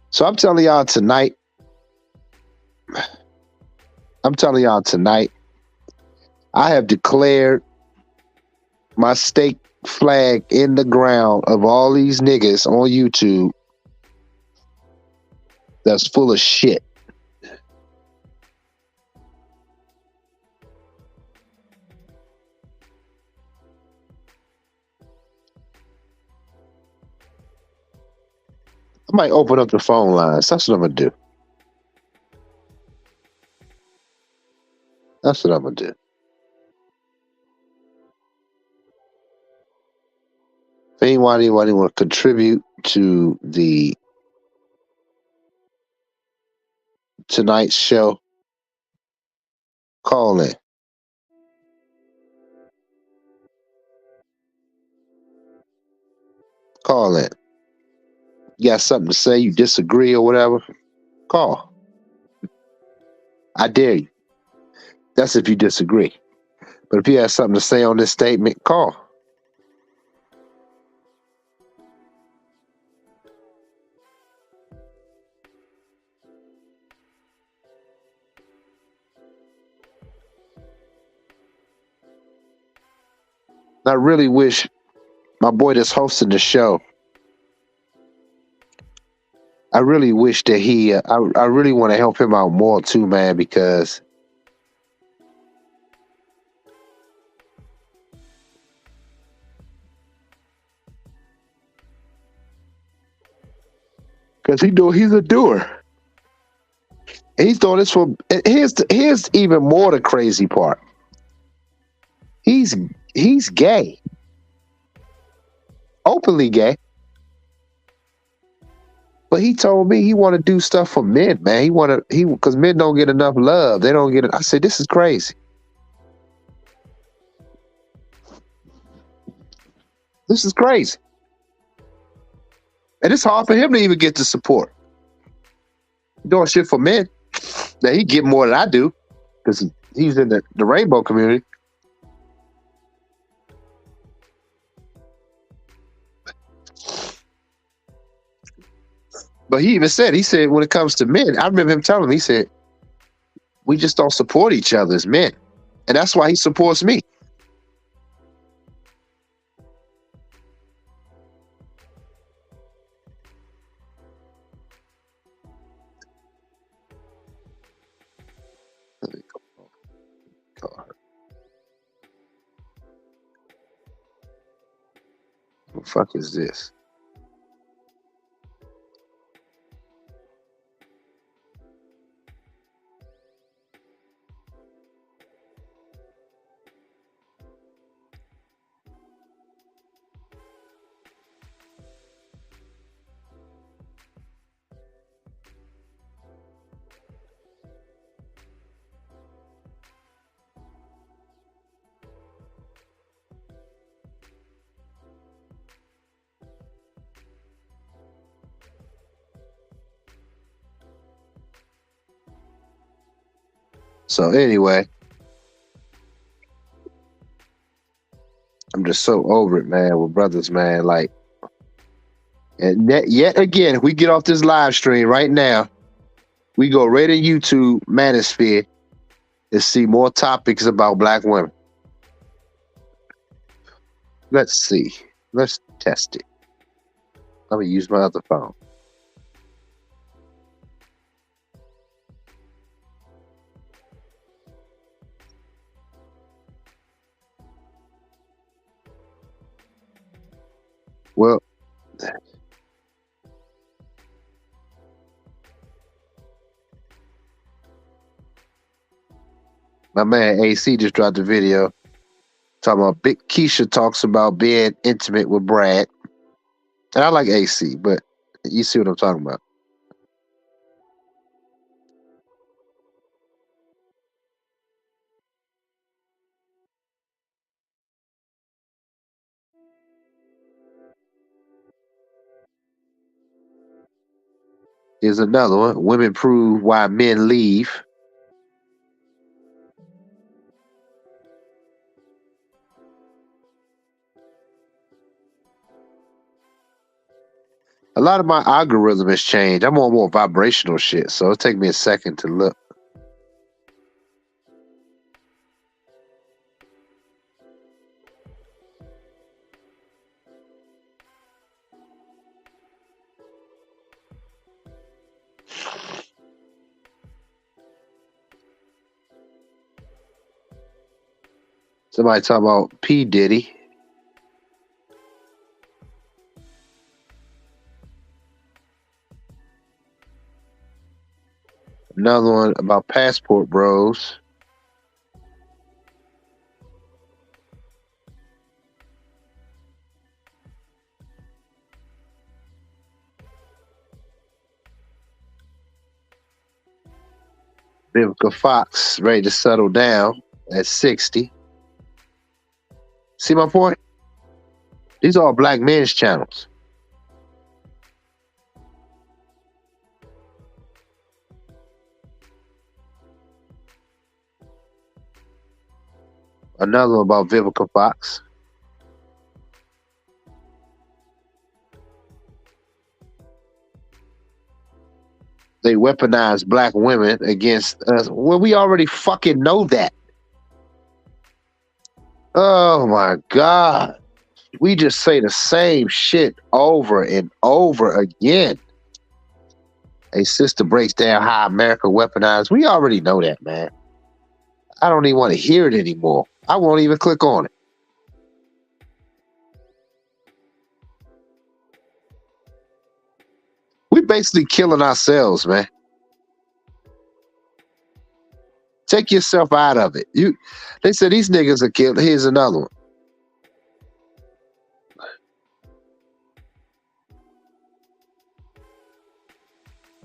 So I'm telling y'all tonight. I have declared my stake flag in the ground of all these niggas on YouTube that's full of shit. I might open up the phone lines. That's what I'm gonna do. That's what I'm gonna do. If anybody want to contribute to the tonight's show, call in. Call in. You got something to say? You disagree or whatever? Call. I dare you. That's if you disagree. But if you have something to say on this statement, call. I really wish my boy that's hosting the show, I really wish that he, I really want to help him out more too, man, because he's a doer. He's doing this for. Here's even more the crazy part. He's gay, openly gay. But he told me he want to do stuff for men, man. Because men don't get enough love. They don't get it. I said, this is crazy. This is crazy. And it's hard for him to even get the support. Doing shit for men. Now he get more than I do because he's in the rainbow community. But he said when it comes to men, I remember him telling me, he said, we just don't support each other as men. And that's why he supports me. What the fuck is this? So anyway, I'm just so over it, man, with brothers, man. Like, and yet again, if we get off this live stream right now, we go right to YouTube Manosphere and see more topics about black women. Let's see. Let's test it. Let me use my other phone. Well, my man AC just dropped a video talking about Big Keisha talks about being intimate with Brad. And I like AC, but you see what I'm talking about. Here's another one. Women prove why men leave. A lot of my algorithm has changed. I'm on more vibrational shit, so it'll take me a second to look. Somebody talking about P. Diddy. Another one about passport bros. Vivica Fox ready to settle down at 60. See my point? These are all black men's channels. Another one about Vivica Fox. They weaponize black women against us. Well, we already fucking know that. Oh my God. We just say the same shit over and over again. A sister breaks down how America weaponized. We already know that, man. I don't even want to hear it anymore. I won't even click on it. We basically killing ourselves, man. Take yourself out of it. They said these niggas are killed. Here's another one.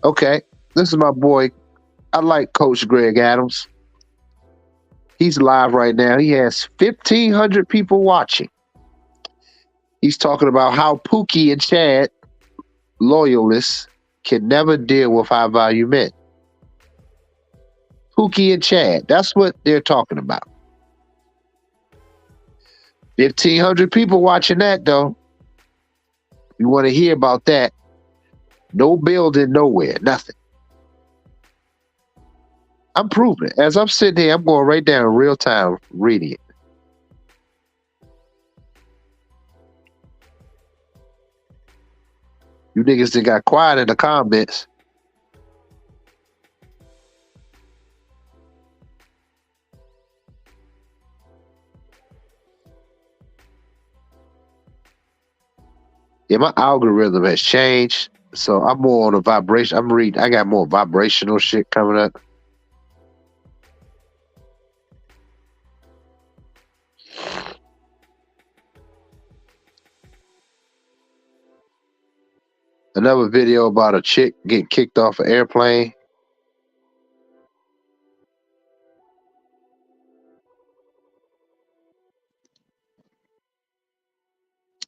Okay, this is my boy. I like Coach Greg Adams. He's live right now. He has 1,500 people watching. He's talking about how Pookie and Chad, loyalists, can never deal with high value men. Pookie and Chad, that's what they're talking about. 1,500 people watching that, though. You want to hear about that? No building, nowhere, nothing. I'm proving it. As I'm sitting here, I'm going right down in real time reading it. You niggas that got quiet in the comments. Yeah, my algorithm has changed. So I'm more on a vibration. I got more vibrational shit coming up. Another video about a chick getting kicked off an airplane.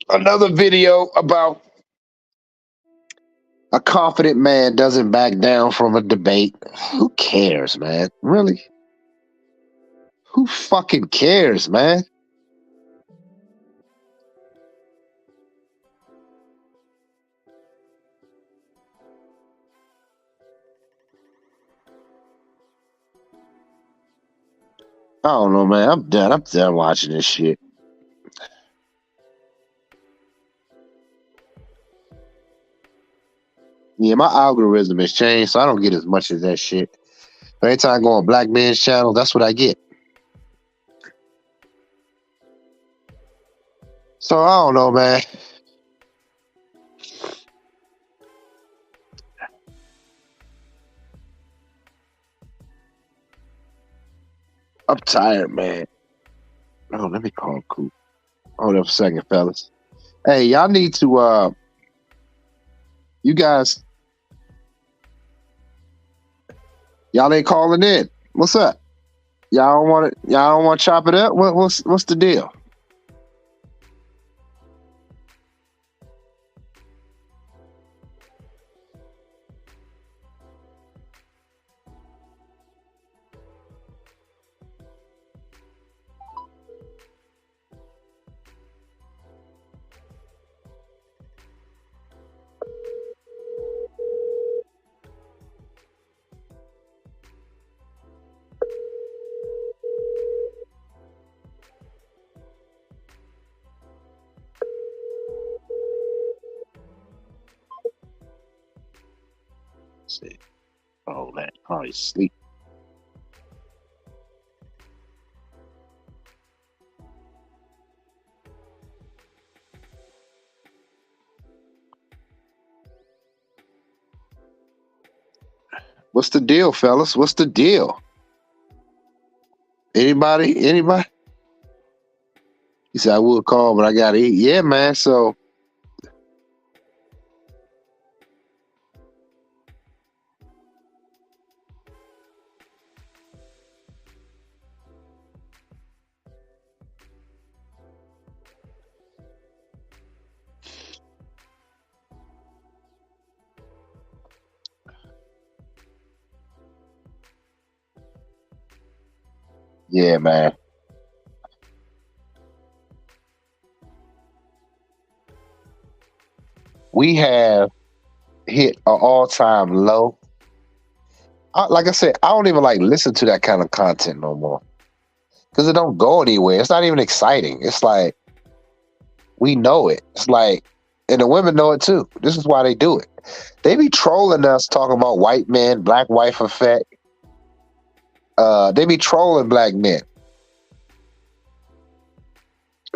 Another video about a confident man doesn't back down from a debate. Who cares, man? Really? Who fucking cares, man? I don't know, man. I'm done. I'm done watching this shit. Yeah, my algorithm has changed, so I don't get as much of that shit. But every time I go on Black Men's channel, that's what I get. So I don't know, man. I'm tired, man. Oh, let me call Coop. Hold up a second, fellas. Hey, y'all need to you guys, y'all ain't calling in. What's up? Y'all don't want to? Y'all don't want to chop it up? What's the deal? Let's see. Oh, man, probably sleep. What's the deal, fellas? What's the deal? Anybody? Anybody? He said I would call, but I gotta eat. Yeah, man. So yeah, man. We have hit an all-time low. Like I said, I don't even like listen to that kind of content no more because it don't go anywhere. It's not even exciting. It's like we know it. It's like, and the women know it too. This is why they do it. They be trolling us talking about white men, black wife effect. They be trolling black men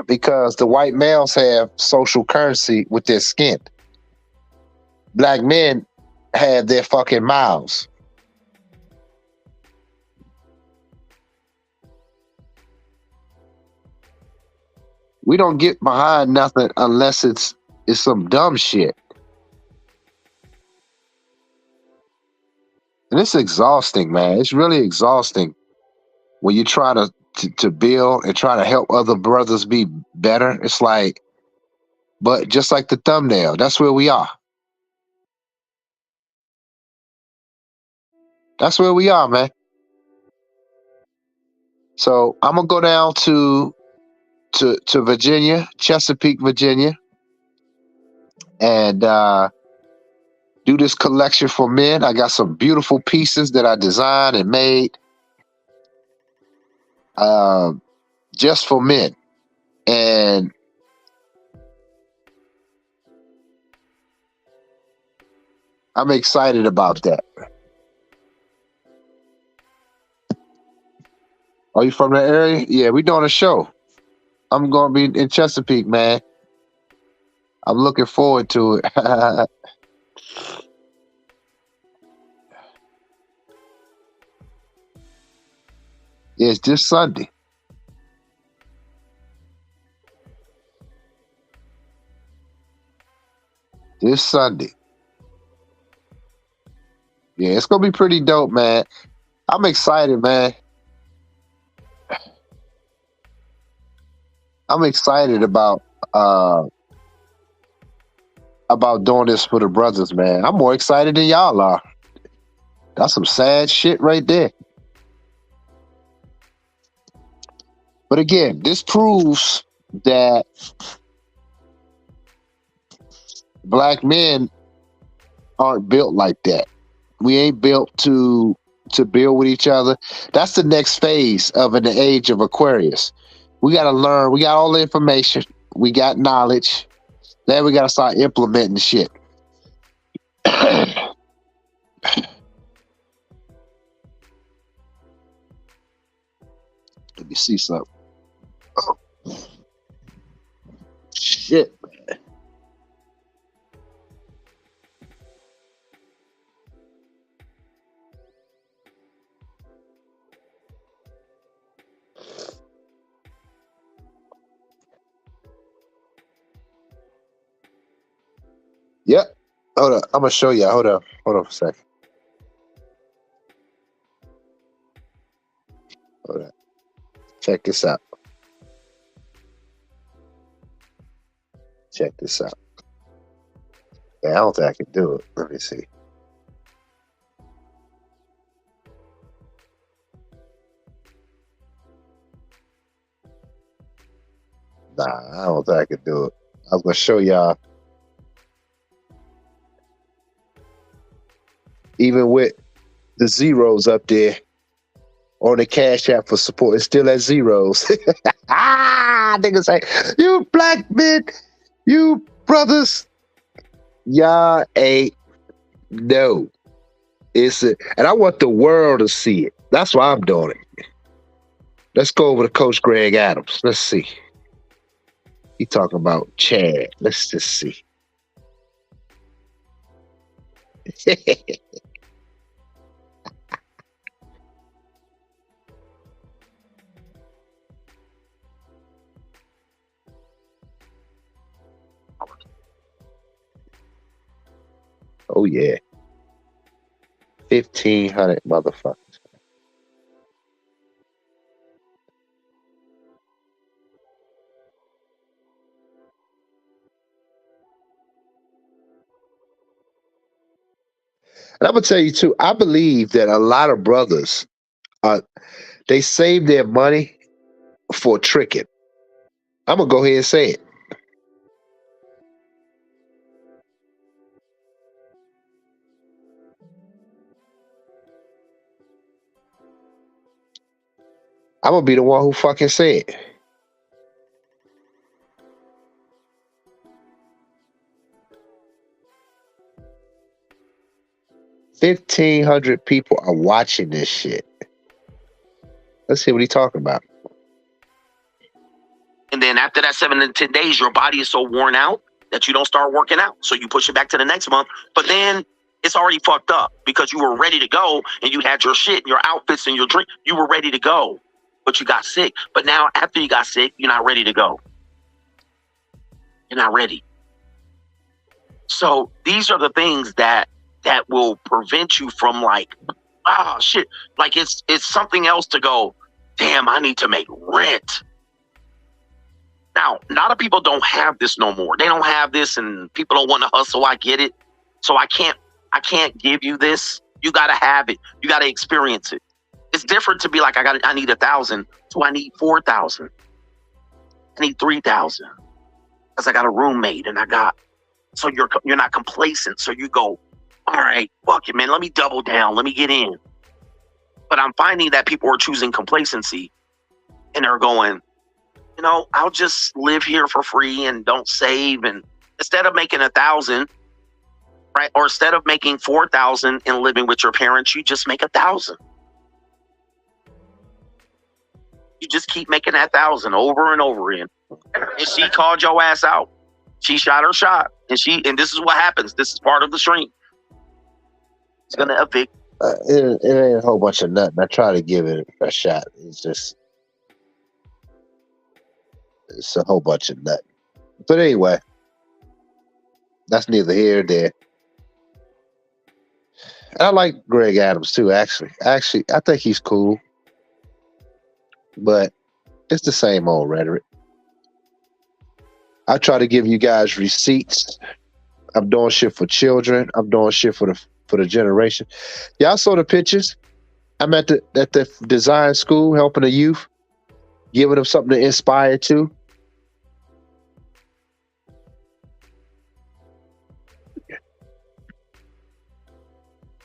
because the white males have social currency with their skin. Black men have their fucking mouths. We don't get behind nothing unless it's some dumb shit. And it's exhausting, man. It's really exhausting when you try to build and try to help other brothers be better. It's like, but just like the thumbnail, that's where we are. That's where we are, man. So I'm gonna go down to Virginia, Chesapeake, Virginia, and do this collection for men. I got some beautiful pieces that I designed and made just for men. And I'm excited about that. Are you from that area? Yeah, we doing a show. I'm gonna be in Chesapeake, man. I'm looking forward to it. Yeah, it's this Sunday. This Sunday. Yeah, it's gonna be pretty dope, man. I'm excited, man. I'm excited uh about doing this for the brothers, man. I'm more excited than y'all are. That's some sad shit right there. But again, this proves that black men aren't built like that. We ain't built to build with each other. That's the next phase of an age of Aquarius. We got to learn. We got all the information. We got knowledge. Then we got to start implementing shit. Let me see something. Oh, shit. Yep. Hold on. I'm gonna show you. Hold on. Hold on for a second. Hold on. Check this out. Check this out. Yeah, I don't think I can do it. Let me see. Nah, I don't think I can do it. I was gonna show y'all. Even with the zeros up there on the Cash App for support, it's still at zeros. Niggas say, you black men, you brothers, y'all ain't no. And I want the world to see it. That's why I'm doing it. Let's go over to Coach Greg Adams. Let's see. He talking about Chad. Let's just see. Oh yeah. 1,500 motherfuckers. And I'm gonna tell you too, I believe that a lot of brothers they save their money for tricking. I'm gonna go ahead and say it. I'm gonna be the one who fucking say it. $1,500 people are watching this shit. Let's see what he's talking about. And then after that 7 to 10 days, your body is so worn out that you don't start working out. So you push it back to the next month. But then it's already fucked up because you were ready to go and you had your shit, your outfits and your drink. You were ready to go, but you got sick. But now after you got sick, you're not ready to go. You're not ready. So these are the things that will prevent you from like, oh shit, like it's something else to go, damn, I need to make rent. Now, a lot of people don't have this no more. They don't have this and people don't want to hustle. I get it. So I can't give you this. You got to have it. You got to experience it. It's different to be like, I need 1,000. So I need 4,000. I need 3,000 because I got a roommate and so you're not complacent. So you go, all right, fuck it, man. Let me double down. Let me get in. But I'm finding that people are choosing complacency and they're going, I'll just live here for free and don't save. And instead of making 1,000, right? Or instead of making 4,000 and living with your parents, you just make 1,000. You just keep making that 1,000 over and over again. And she called your ass out. She shot her shot. And this is what happens. This is part of the stream. It's gonna evict. It ain't a whole bunch of nothing. I try to give it a shot. It's a whole bunch of nothing. But anyway, that's neither here nor there. And I like Greg Adams too, actually. I think he's cool. But it's the same old rhetoric. I try to give you guys receipts. I'm doing shit for children. I'm doing shit for the generation. Y'all saw the pictures. I'm at the design school helping the youth giving them something to inspire to.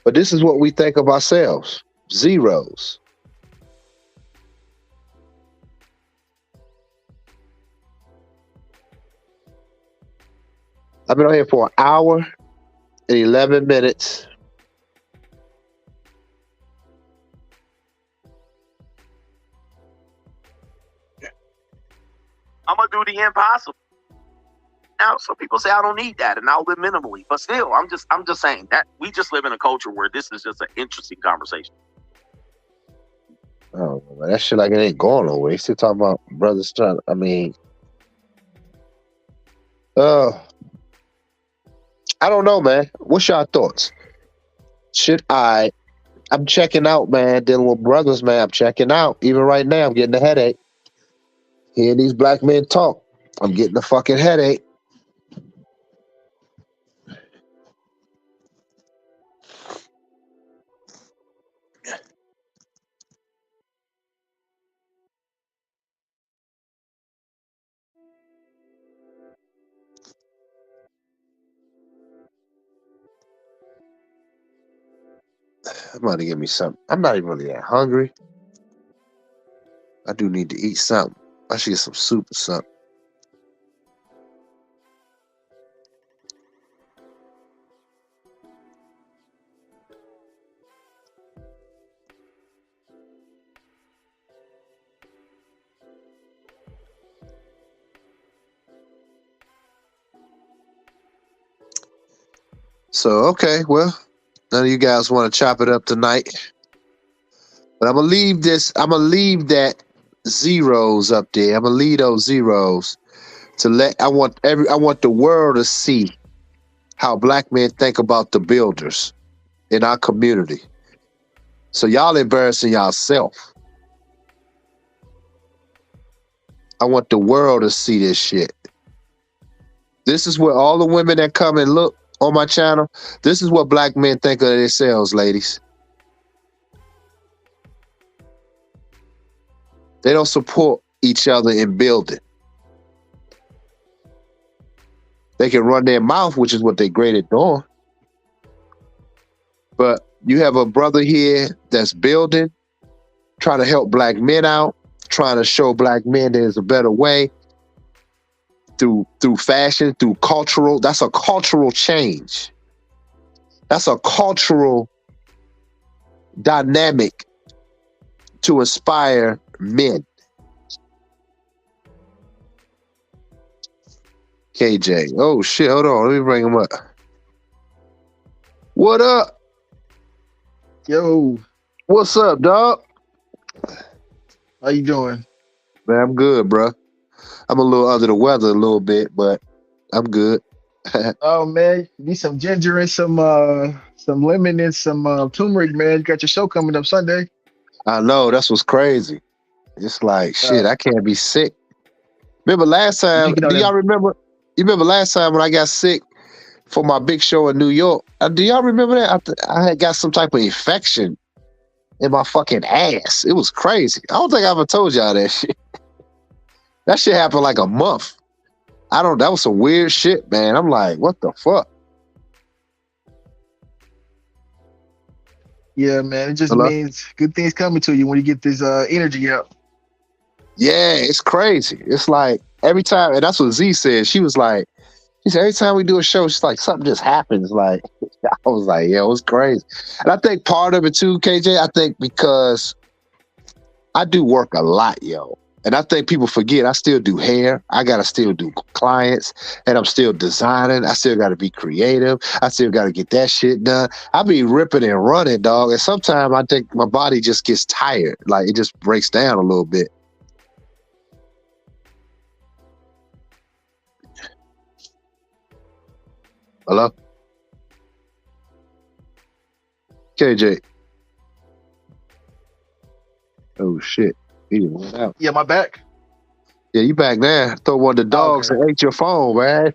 But this is what we think of ourselves: zeros. I've been on here for an hour and 11 minutes. I'm gonna do the impossible. Now, some people say I don't need that, and I'll live minimally. But still, I'm just saying that we just live in a culture where this is just an interesting conversation. Oh, man, that shit like it ain't going nowhere. You still talking about brothers trying. I mean, I don't know, man. What's your thoughts? Should I? I'm checking out, man. Dealing with brothers, man. I'm checking out. Even right now, I'm getting a headache. Hearing these black men talk, I'm getting a fucking headache. I'm about to give me something. I'm not even really that hungry. I do need to eat something. I should get some soup or something. So, okay, well, none of you guys want to chop it up tonight. But I'm gonna leave this. I'm gonna leave that zeros up there. I'm gonna leave those zeros to let. I want the world to see how black men think about the builders in our community. So y'all embarrassing yourself. I want the world to see this shit. This is where all the women that come and look on my channel. This is what black men think of themselves, ladies. They don't support each other in building. They can run their mouth, which is what they're great at doing. But you have a brother here that's building, trying to help black men out, trying to show black men there's a better way through fashion, through cultural. That's a cultural change. That's a cultural dynamic to inspire men. KJ. Oh shit, hold on. Let me bring him up. What up? Yo, What's up, dog? how you doing? Man, I'm good, bro. I'm a little under the weather a little bit, but I'm good. Oh man, you need some ginger and some lemon and some turmeric, man. You got your show coming up Sunday. I know, that's what's crazy. It's like shit, I can't be sick. Remember last You time, drinking all do y'all that? remember? You remember last time when I got sick for my big show in New York? Do y'all remember that? I had got some type of infection in my fucking ass. It was crazy. I don't think I ever told y'all that shit. That shit happened like a month. That was some weird shit, man. I'm like, what the fuck? Yeah, man. It just Hello? means good things coming to you when you get this energy out. Yeah, it's crazy. It's like every time, and that's what Z said. She said, every time we do a show, she's like, something just happens. Like, I was like, yeah, it was crazy. And I think part of it too, KJ, I think because I do work a lot, yo. And I think people forget I still do hair. I got to still do clients, and I'm still designing. I still got to be creative. I still got to get that shit done. I be ripping and running, dog. And sometimes I think my body just gets tired. Like, it just breaks down a little bit. Hello? KJ. Oh, shit. He went out. Yeah, my back. Yeah, you back there. Thought one of the dogs Okay. that ate your phone, man.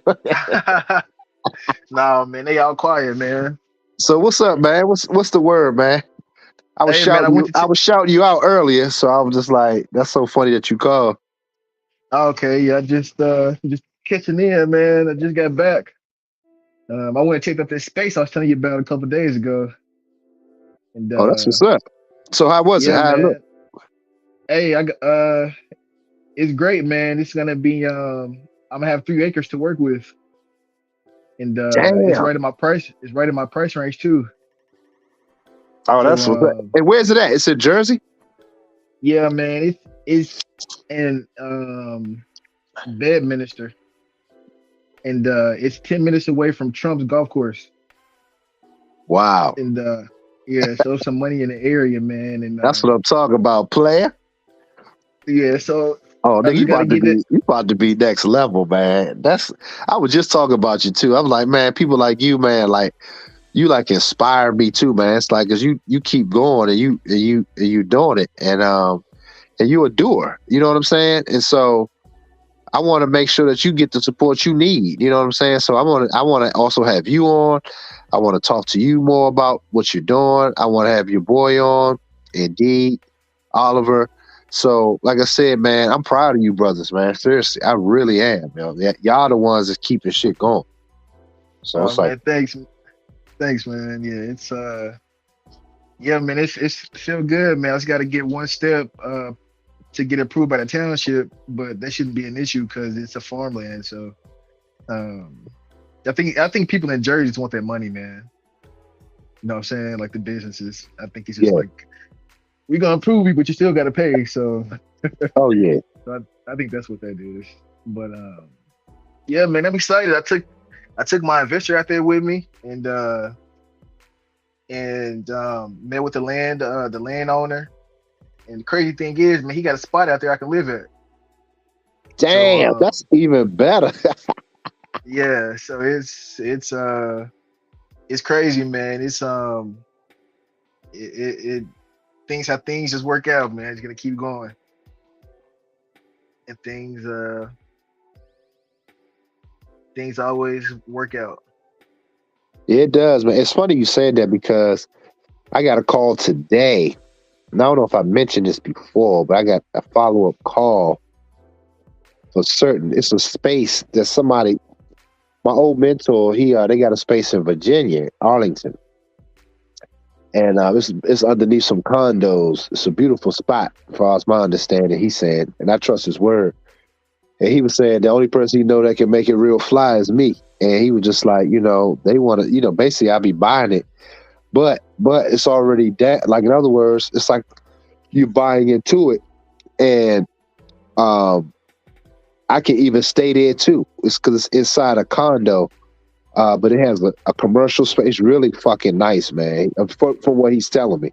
Nah, man, they all quiet, man. So what's up, man? What's the word, man? Hey man, I went to. I was shouting you out earlier, so I was just like, that's so funny that you called. Okay, yeah, just catching in, man. I just got back. I went and checked out this space I was telling you about a couple days ago, and Oh, that's what's up. So how was it? yeah, How it look? man. Hey, it's great, man. It's gonna be I'm gonna have 3 acres to work with, and it's Damn. right in my price. It's right in my price range too. Oh, So that's what's up. And where's it at? It's in Jersey? yeah, man. It's in Bedminster, and it's 10 minutes away from Trump's golf course. Wow. And yeah, so some money in the area, man. And That's what I'm talking about, player. yeah, so Oh, I nigga, just gotta get it. you about to be next level, man. I was just talking about you too. I'm like, man, people like you, man, like you like inspire me too, man. It's like, cause you keep going and you doing it, and you a doer. You know what I'm saying? And so I want to make sure that you get the support you need. You know what I'm saying? So I want to also have you on. I want to talk to you more about what you're doing. I want to have your boy on, Indeed, Oliver. So, like I said, man, I'm proud of you, brothers, man. Seriously, I really am. Y'all the ones that's keeping shit going. So Oh it's like, man, thanks, man. Yeah, it's yeah, man, it's feel good, man. I just gotta get one step to get approved by the township, but that shouldn't be an issue because it's a farmland. So um I think people in Jersey just want their money, man. You know what I'm saying? Like the businesses. I think it's just yeah, like we're gonna approve you, but you still gotta pay. So, oh yeah, I think that's what that is. But yeah, man, I'm excited. I took my investor out there with me and met with the landowner. And the crazy thing is, man, he got a spot out there I can live at. So damn, that's even better. yeah, so it's crazy, man. It things how things just work out, man. It's gonna keep going. And things always work out. It does, man. It's funny you said that because I got a call today. And I don't know if I mentioned this before, but I got a follow-up call for certain. It's a space that somebody, my old mentor, they got a space in Virginia, Arlington. And it's underneath some condos. It's a beautiful spot, as far as my understanding, he said, and I trust his word. And he was saying the only person he know that can make it real fly is me. And he was just like, they want to, basically I'll be buying it. But it's already that, like, in other words, it's like you buying into it. And I can even stay there too. It's because it's inside a condo. But it has a commercial space, really fucking nice, man. From what he's telling me,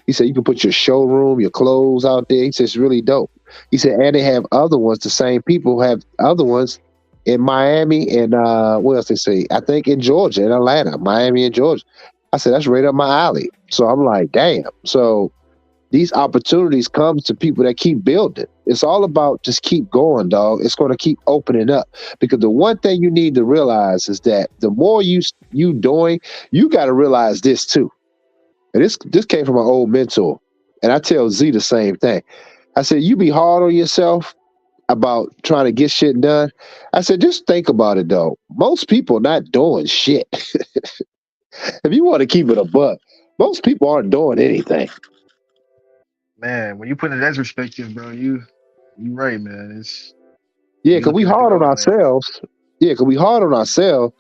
he said you can put your showroom, your clothes out there. He said it's really dope. He said, and they have other ones. The same people have other ones in Miami and what else they say? I think in Georgia, in Atlanta, Miami and Georgia. I said that's right up my alley. So I'm like, damn. So these opportunities come to people that keep building. It's all about just keep going, dog. It's going to keep opening up because the one thing you need to realize is that the more you doing, you got to realize this too. And this came from my old mentor, and I tell Z the same thing. I said, you be hard on yourself about trying to get shit done. I said, just think about it though. Most people not doing shit. If you want to keep it a buck, most people aren't doing anything. Man, when you put it in that perspective, bro, you right, man. It's Yeah, you because we looking at the hard on golf land. ourselves. Yeah, because we hard on ourselves.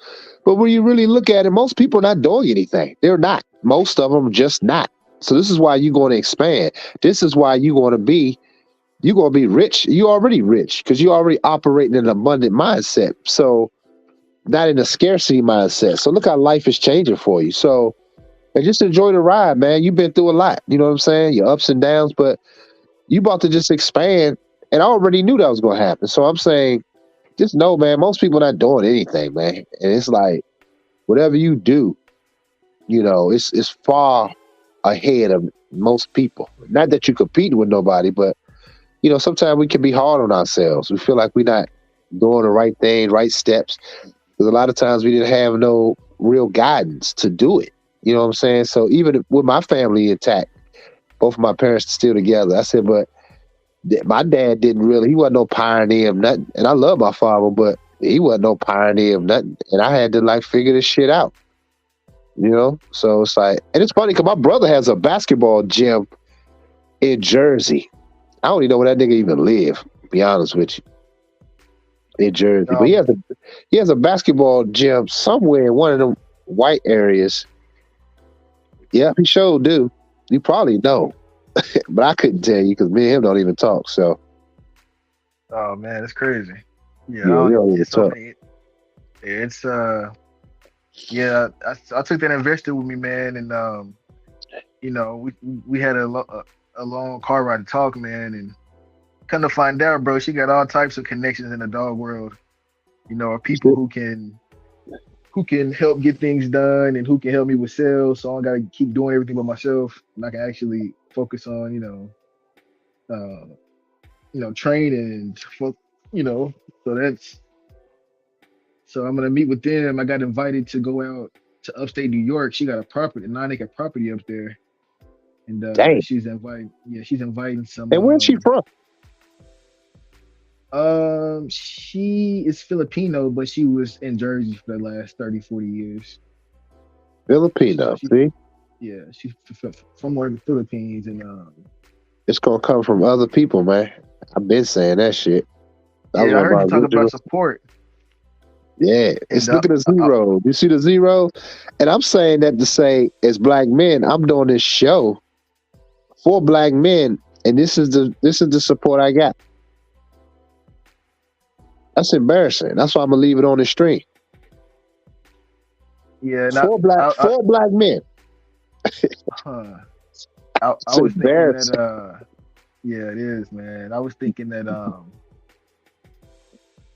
But when you really look at it, most people are not doing anything. They're not. Most of them are just not. So this is why you're going to expand. This is why you're going to be rich. You're already rich because you're already operating in an abundant mindset. So not in a scarcity mindset. So look how life is changing for you. So and just enjoy the ride, man. You've been through a lot. You know what I'm saying? Your ups and downs, but you about to just expand. And I already knew that was going to happen. So I'm saying, just know, man, most people not doing anything, man. And it's like, whatever you do, it's far ahead of most people. Not that you compete with nobody, but, sometimes we can be hard on ourselves. We feel like we're not doing the right thing, right steps. Because a lot of times we didn't have no real guidance to do it. You know what I'm saying? So even with my family intact, both of my parents are still together. I said, but my dad didn't really. He wasn't no pioneer of nothing. And I love my father, but he wasn't no pioneer of nothing. And I had to like figure this shit out. You know, so it's like, and it's funny because my brother has a basketball gym in Jersey. I don't even know where that nigga even live. To be honest with you, in Jersey, but he has a basketball gym somewhere in one of them white areas. Yeah, he sure do. You probably know, but I couldn't tell you because me and him don't even talk. So, Oh man, it's crazy. Yeah, yeah, we don't even it's so talk. it's yeah. I took that investor with me, man, and you know, we had a long car ride to talk, man, and come to find out, bro, she got all types of connections in the dog world. You know, people who can help get things done and who can help me with sales, so I don't gotta keep doing everything by myself, and I can actually focus on, training and you know, so that's so I'm gonna meet with them. I got invited to go out to upstate New York. She got a property, a 9-acre property up there, and Dang. she's inviting some. And where's she from? She is Filipino, but she was in Jersey for the last 30, 40 years. So Filipino. See, she's somewhere in the Philippines, and it's gonna come from other people, man. I've been saying that shit. That was I one of heard my you talk original. about support. Yeah, it's And look at the zero. You see the zero, and I'm saying that to say, as black men, I'm doing this show for black men, and this is the support I got. That's embarrassing. That's why I'm gonna leave it on the stream. yeah, Four black men. I It's was thinking embarrassing. that yeah, it is, man. I was thinking that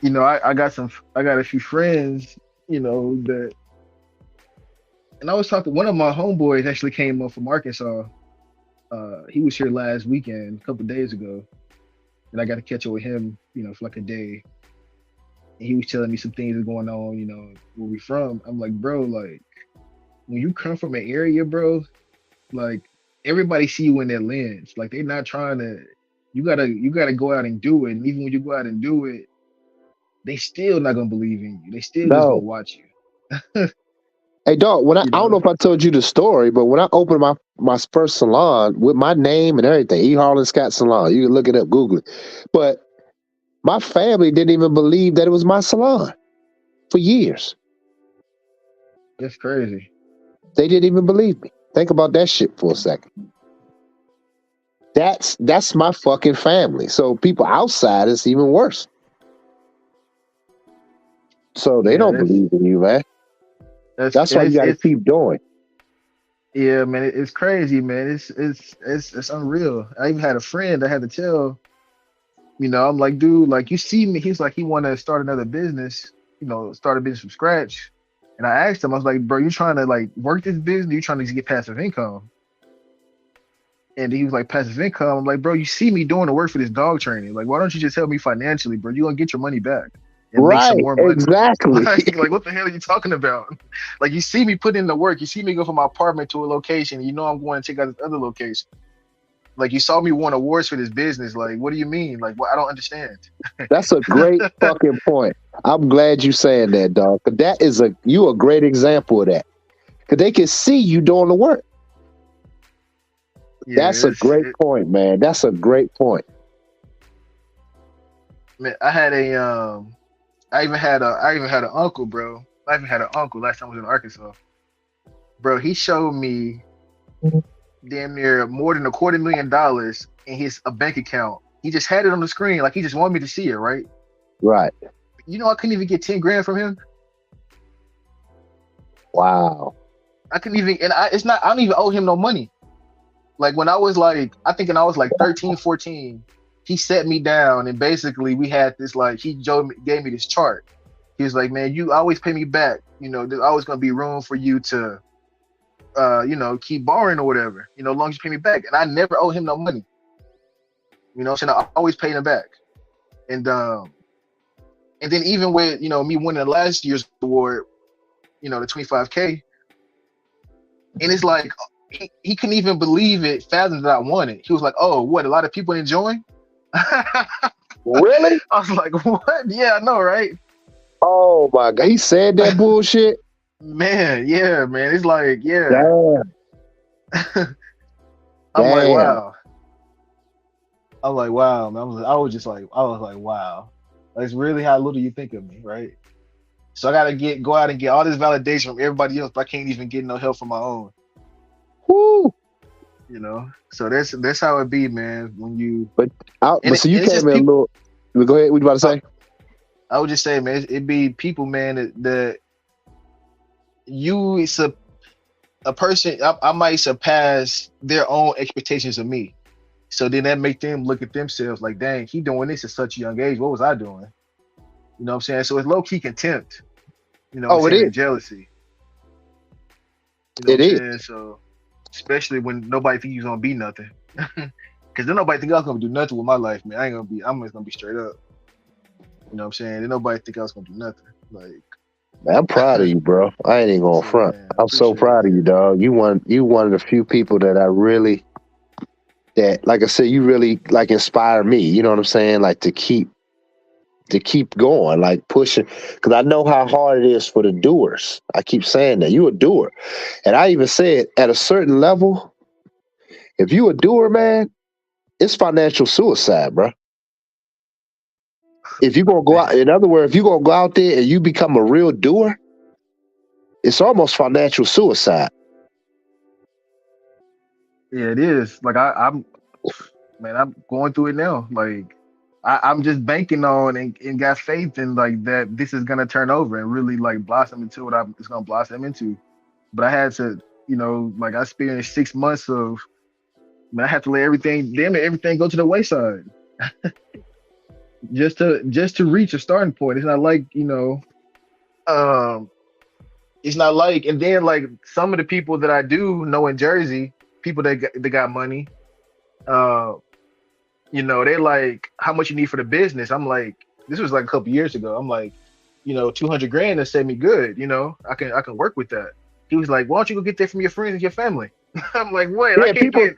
I got a few friends, that, and I was talking. One of my homeboys actually came up from Arkansas. He was here last weekend, a couple days ago, and I got to catch up with him, for like a day. And he was telling me some things that are going on, where we from. I'm like, bro, like when you come from an area, bro, like everybody see you in their lens. Like they're not trying to. You gotta go out and do it. And even when you go out and do it, they still not gonna believe in you. They still just gonna No. watch you. Hey dog, when I You don't know. know if I told you the story, but when I opened my first salon with my name and everything, E. Harlan Scott Salon, you can look it up, Google it. But my family didn't even believe that it was my salon for years. That's crazy. They didn't even believe me. Think about that shit for a second. That's my fucking family. So people outside, it's even worse. So they Yeah, don't believe in you, man. That's and why you got to it's keep doing. yeah, man. It's crazy, man. It's unreal. I even had a friend I had to tell. I'm like, dude, like you see me. He's like, he want to start another business. Start a business from scratch. And I asked him, I was like, bro, you trying to like work this business? You trying to get passive income? And he was like, passive income. I'm like, bro, you see me doing the work for this dog training. Like, why don't you just help me financially, bro? You gonna get your money back and make some Right, more money. exactly. Like what the hell are you talking about? Like, you see me put in the work. You see me go from my apartment to a location. You know I'm going to check out this other location. Like, you saw me win awards for this business. Like, what do you mean? Like, what? I don't understand. That's a great fucking point. I'm glad you saying that, dog. But that is you a great example of that. Cause they can see you doing the work. Yeah, That's a great point, man. That's a great point. Man, I even had an uncle, bro. I even had an uncle last time I was in Arkansas. Bro, he showed me damn near more than $250,000 in his a bank account. He just had it on the screen, like he just wanted me to see it, right? Right. I couldn't even get 10 grand from him. Wow. I couldn't even, and I don't even owe him no money. Like when I was like, I think when I was like 13, 14, he set me down and basically we had this, like, gave me this chart. He was like, man, you always pay me back. There's always going to be room for you to, keep borrowing or whatever, as long as you pay me back. And I never owe him no money. So I always paid him back. And then even with, me winning last year's award, the 25K, and it's like, he couldn't even believe it, fathom that I won it. He was like, "Oh, what? A lot of people enjoying?" I Really? was like, "What? Yeah, I know, right?" Oh my God, he said that bullshit. Man, yeah, man. It's like, yeah. Damn, I'm like, damn. wow. I'm like, wow, man. I was like, wow. That's really how little you think of me, right? So I gotta go out and get all this validation from everybody else, but I can't even get no help from my own, Woo. you know. So that's how it be, man. When you But and, so you and it's came just in a people. little. Go ahead. What you about to Uh, say? I would just say, man, it be people, man. That you it's a person. I might surpass their own expectations of me. So then that make them look at themselves like, dang, he doing this at such a young age. What was I doing? You know what I'm saying? So it's low key contempt. You know what I'm Oh, it saying? is. And jealousy. You know what It I'm is. saying? So especially when nobody think you're gonna be nothing. Cause then nobody think I was gonna do nothing with my life, man. I'm just gonna be straight up. You know what I'm saying? Then nobody think I was gonna do nothing. Like, Man, I'm proud of you, bro. I ain't even gonna so front. man, I I'm so appreciate it, proud of you, man. dog. You one of the few people that I really that like I said, you really like inspire me. You know what I'm saying? Like to keep going, like pushing, because I know how hard it is for the doers. I keep saying that you a doer, and I even said at a certain level, if you a doer, man, it's financial suicide, bro. If you gonna go out, Man, in other words, if you gonna go out there and you become a real doer, it's almost financial suicide. yeah, it is. Like I'm man, I'm going through it now. Like I'm just banking on and got faith in like that this is gonna turn over and really like blossom into what it's gonna blossom into. But I had to, like I experienced 6 months of, man, I had to let damn it, everything go to the wayside just to reach a starting point. It's not like, um, it's not like, and then like some of the people that I do know in Jersey, people that got money, uh, they're like, how much you need for the business? I'm like, this was like a couple years ago. I'm like, 200 grand to set me good. I can work with that. He was like, why don't you go get that from your friends and your family? I'm like, wait, I Yeah, can't people. get.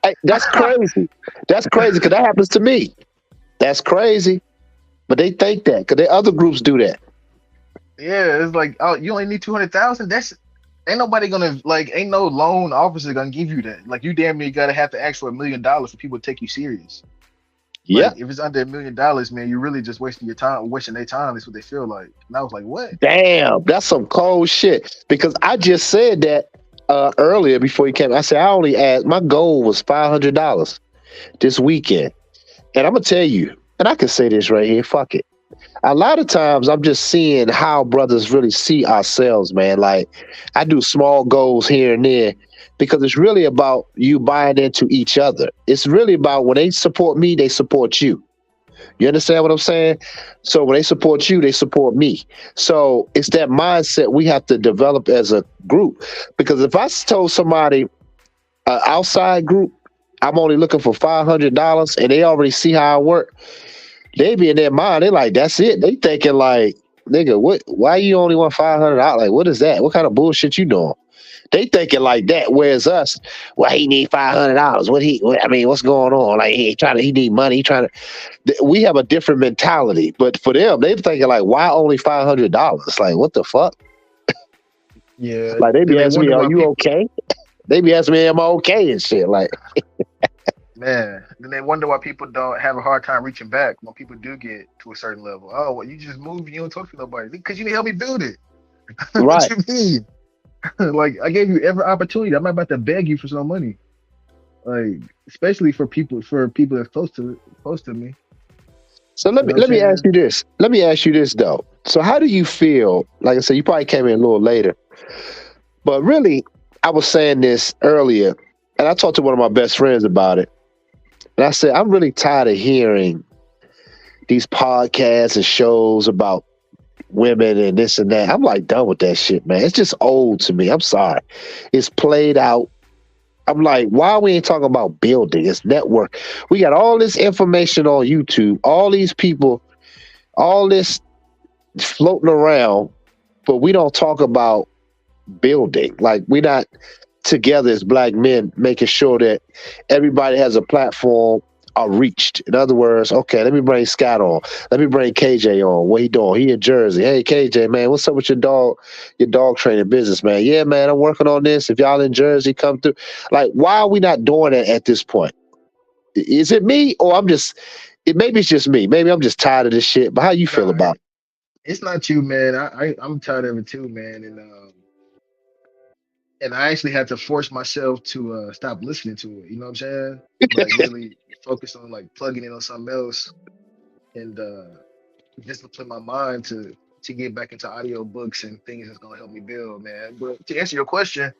Hey, that's crazy. That's crazy because that happens to me. That's crazy. But they think that because the other groups do that. Yeah, it's like, oh, you only need 200,000. That's ain't nobody gonna like, ain't no loan officer gonna give you that. Like, you damn near gotta have to ask for $1 million for people to take you serious. Yeah. Like, if it's under $1 million, man, you're really just wasting your time, wasting their time. That's what they feel like. And I was like, what? Damn, that's some cold shit. Because I just said that earlier before you came. I said I only asked. My goal was $500 this weekend, and I'm gonna tell you, and I can say this right here. Fuck it. A lot of times I'm just seeing how brothers really see ourselves, man. Like I do small goals here and there because it's really about you buying into each other. It's really about when they support me, they support you. You understand what I'm saying? So when they support you, they support me. So it's that mindset we have to develop as a group. Because if I told somebody, outside group, I'm only looking for $500 and they already see how I work, they be in their mind, they like, that's it. They thinking like, nigga, what? Why you only want $500? Like, what is that? What kind of bullshit you doing? They thinking like that. Whereas us, well, he need $500. I mean, what's going on? Like, he need money. He trying to. We have a different mentality, but for them, they thinking like, why only $500? Like, what the fuck? Yeah. Like, they Then be they asking me, wonder are why you people, okay? They be asking me, am I okay and shit. Like, man. Then they wonder why people don't have a hard time reaching back when people do get to a certain level. Oh, well, you just moved, you don't talk to nobody because you need to help me build it. What right. you mean? Like, I gave you every opportunity. I'm not about to beg you for some money. Like, especially for people that's close to me. So You know what I'm let me ask saying? you this. Let me ask you this though. So how do you feel? Like I said, you probably came in a little later, but really, I was saying this earlier, and I talked to one of my best friends about it, and I said I'm really tired of hearing these podcasts and shows about women and this and that. I'm like done with that shit, man. It's just old to me. I'm sorry. It's played out. I'm like, why we ain't talking about building? It's network. We got all this information on YouTube, all these people, all this floating around, but we don't talk about building. Like we're not together as black men, making sure that everybody has a platform are reached. In other words, okay, let me bring Scott on. Let me bring KJ on. What he doing? He in Jersey. Hey KJ, man, what's up with your dog training business, man? Yeah, man, I'm working on this. If y'all in Jersey, come through. Like, why are we not doing it at this point? Is it me or maybe it's just me. Maybe I'm just tired of this shit. But how you feel Nah, about it? it's not you, man. I'm tired of it too, man. And I actually had to force myself to stop listening to it. You know what I'm saying? Like really focus on like plugging in on something else and discipline my mind to get back into audio books and things that's gonna help me build, man. But to answer your question,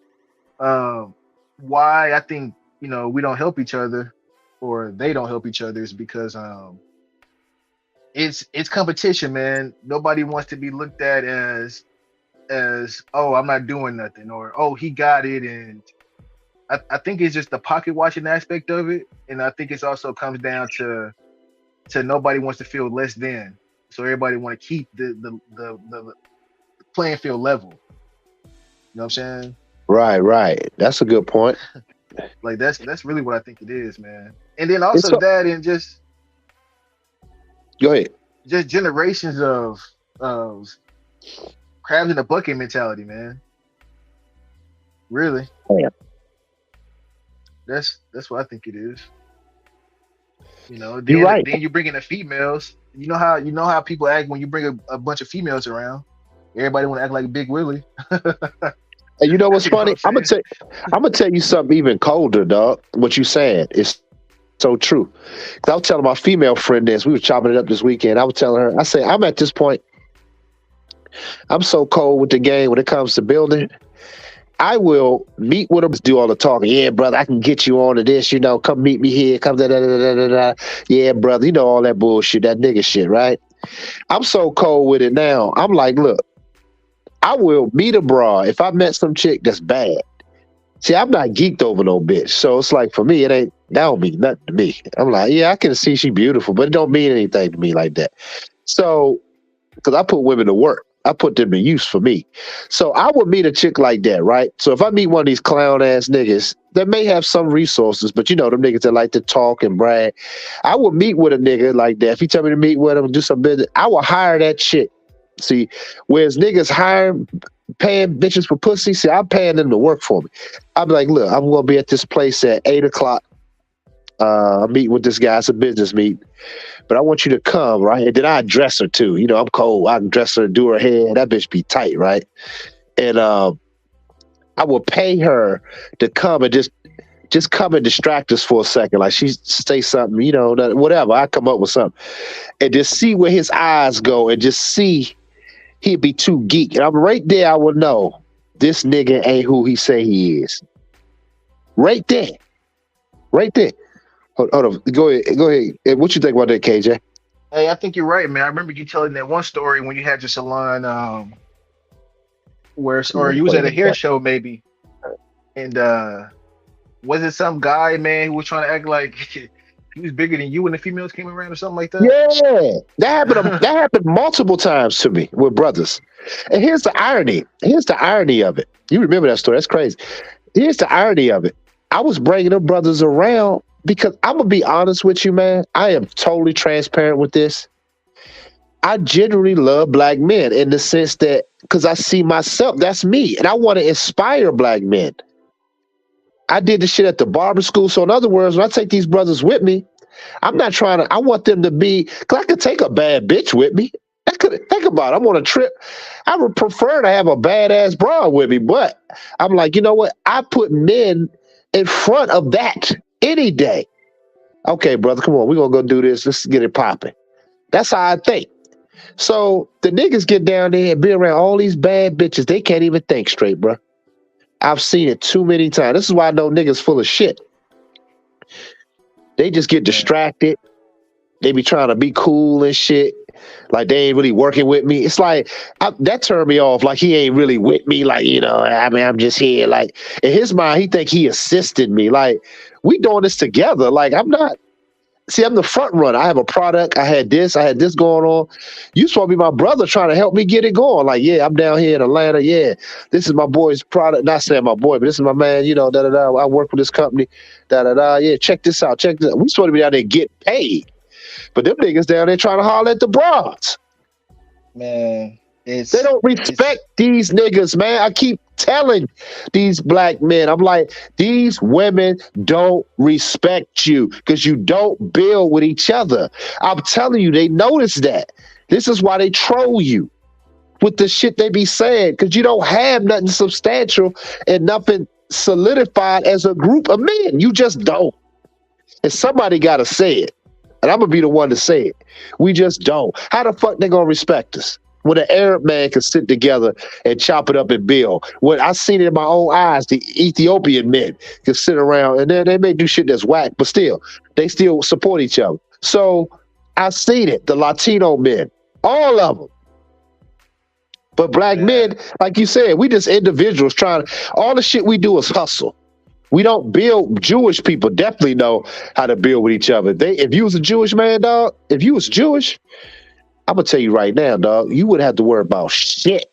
um, why I think we don't help each other or they don't help each other is because it's competition, man. Nobody wants to be looked at as oh, I'm not doing nothing, or oh, he got it. And I think it's just the pocket watching aspect of it, and I think it's also comes down to nobody wants to feel less than, so everybody want to keep the playing field level. You know what I'm saying? Right. That's a good point. Like that's really what I think it is, man. And then It's also that, and go ahead. just generations of crabs in a bucket mentality, man. Really, Yeah. that's what I think it is. You're right. Then you bring in the females. You know how people act when you bring a bunch of females around. Everybody want to act like Big Willie. And you know what's You know funny? what I'm saying? I'm gonna tell you something even colder, dog. What you saying is so true. 'Cause I was telling my female friend this. We were chopping it up this weekend. I was telling her, I say, I'm at this point. I'm so cold with the game when it comes to building. I will meet with them, do all the talking. Yeah, brother, I can get you on to this. Come meet me here. Come da da da da da da. Yeah, brother, all that bullshit, that nigga shit, right? I'm so cold with it now. I'm like, look, I will meet a broad if I met some chick that's bad. See, I'm not geeked over no bitch. So it's like for me, that don't mean nothing to me. I'm like, yeah, I can see she beautiful, but it don't mean anything to me like that. So, because I put women to work. I put them to use for me. So I would meet a chick like that, right? So if I meet one of these clown ass niggas that may have some resources, but them niggas that like to talk and brag, I would meet with a nigga like that. If he tell me to meet with him and do some business, I will hire that chick. See, whereas niggas paying bitches for pussy, see, I'm paying them to work for me. I'm like, look, I'm gonna be at this place at 8:00. I'm meeting with this guy. It's a business meet. But I want you to come, right? And then I dress her too. I'm cold. I can dress her, do her hair. That bitch be tight, right? And I will pay her to come and just come and distract us for a second. Like she say something, whatever. I come up with something. And just see where his eyes go and just see he'd be too geek. And I'm right there, I would know this nigga ain't who he say he is. Right there. Right there. Hold on. Go ahead. What you think about that, KJ? Hey, I think you're right, man. I remember you telling that one story when you had your salon, or you was at a hair show maybe, and was it some guy, man, who was trying to act like he was bigger than you when the females came around or something like that? Yeah, that happened multiple times to me with brothers. And here's the irony. Here's the irony of it. You remember that story? That's crazy. Here's the irony of it. I was bringing them brothers around because I'm gonna be honest with you, man. I am totally transparent with this. I genuinely love black men in the sense that because I see myself, that's me, and I want to inspire black men. I did the shit at the barber school. So in other words, when I take these brothers with me, I'm not trying to, I want them to be, because I could take a bad bitch with me. Think about it. I'm on a trip. I would prefer to have a badass broad with me, but I'm like, you know what? I put men in front of that any day. Okay, brother, come on. We're going to go do this. Let's get it popping. That's how I think. So the niggas get down there and be around all these bad bitches. They can't even think straight, bro. I've seen it too many times. This is why I know niggas full of shit. They just get distracted. They be trying to be cool and shit. Like they ain't really working with me. It's like that turned me off. Like he ain't really with me. Like, I mean, I'm just here. Like in his mind, he think he assisted me. Like we doing this together. Like I'm not See, I'm the front runner. I have a product. I had this going on. You supposed to be my brother trying to help me get it going. Like, yeah, I'm down here in Atlanta. Yeah, this is my boy's product. Not saying my boy, but this is my man. You know, da da da. I work with this company. Da da da. Yeah, check this out. Check this. We supposed to be out there get paid, but them niggas down there trying to holler at the broads. Man, They don't respect these niggas, man. I keep telling these black men, I'm like, these women don't respect you because you don't build with each other. I'm telling you, they notice that. This is why they troll you with the shit they be saying, because you don't have nothing substantial and nothing solidified as a group of men. You just don't. And somebody got to say it. And I'm going to be the one to say it. We just don't. How the fuck they going to respect us? When an Arab man can sit together and chop it up and build. When I seen it in my own eyes, the Ethiopian men can sit around and then they may do shit that's whack, but still, they still support each other. So I seen it, the Latino men, all of them. But black men, like you said, we just individuals trying to, all the shit we do is hustle. We don't build. Jewish people definitely know how to build with each other. If you was a Jewish man, dog, if you was Jewish, I'm gonna tell you right now, dog, you wouldn't have to worry about shit.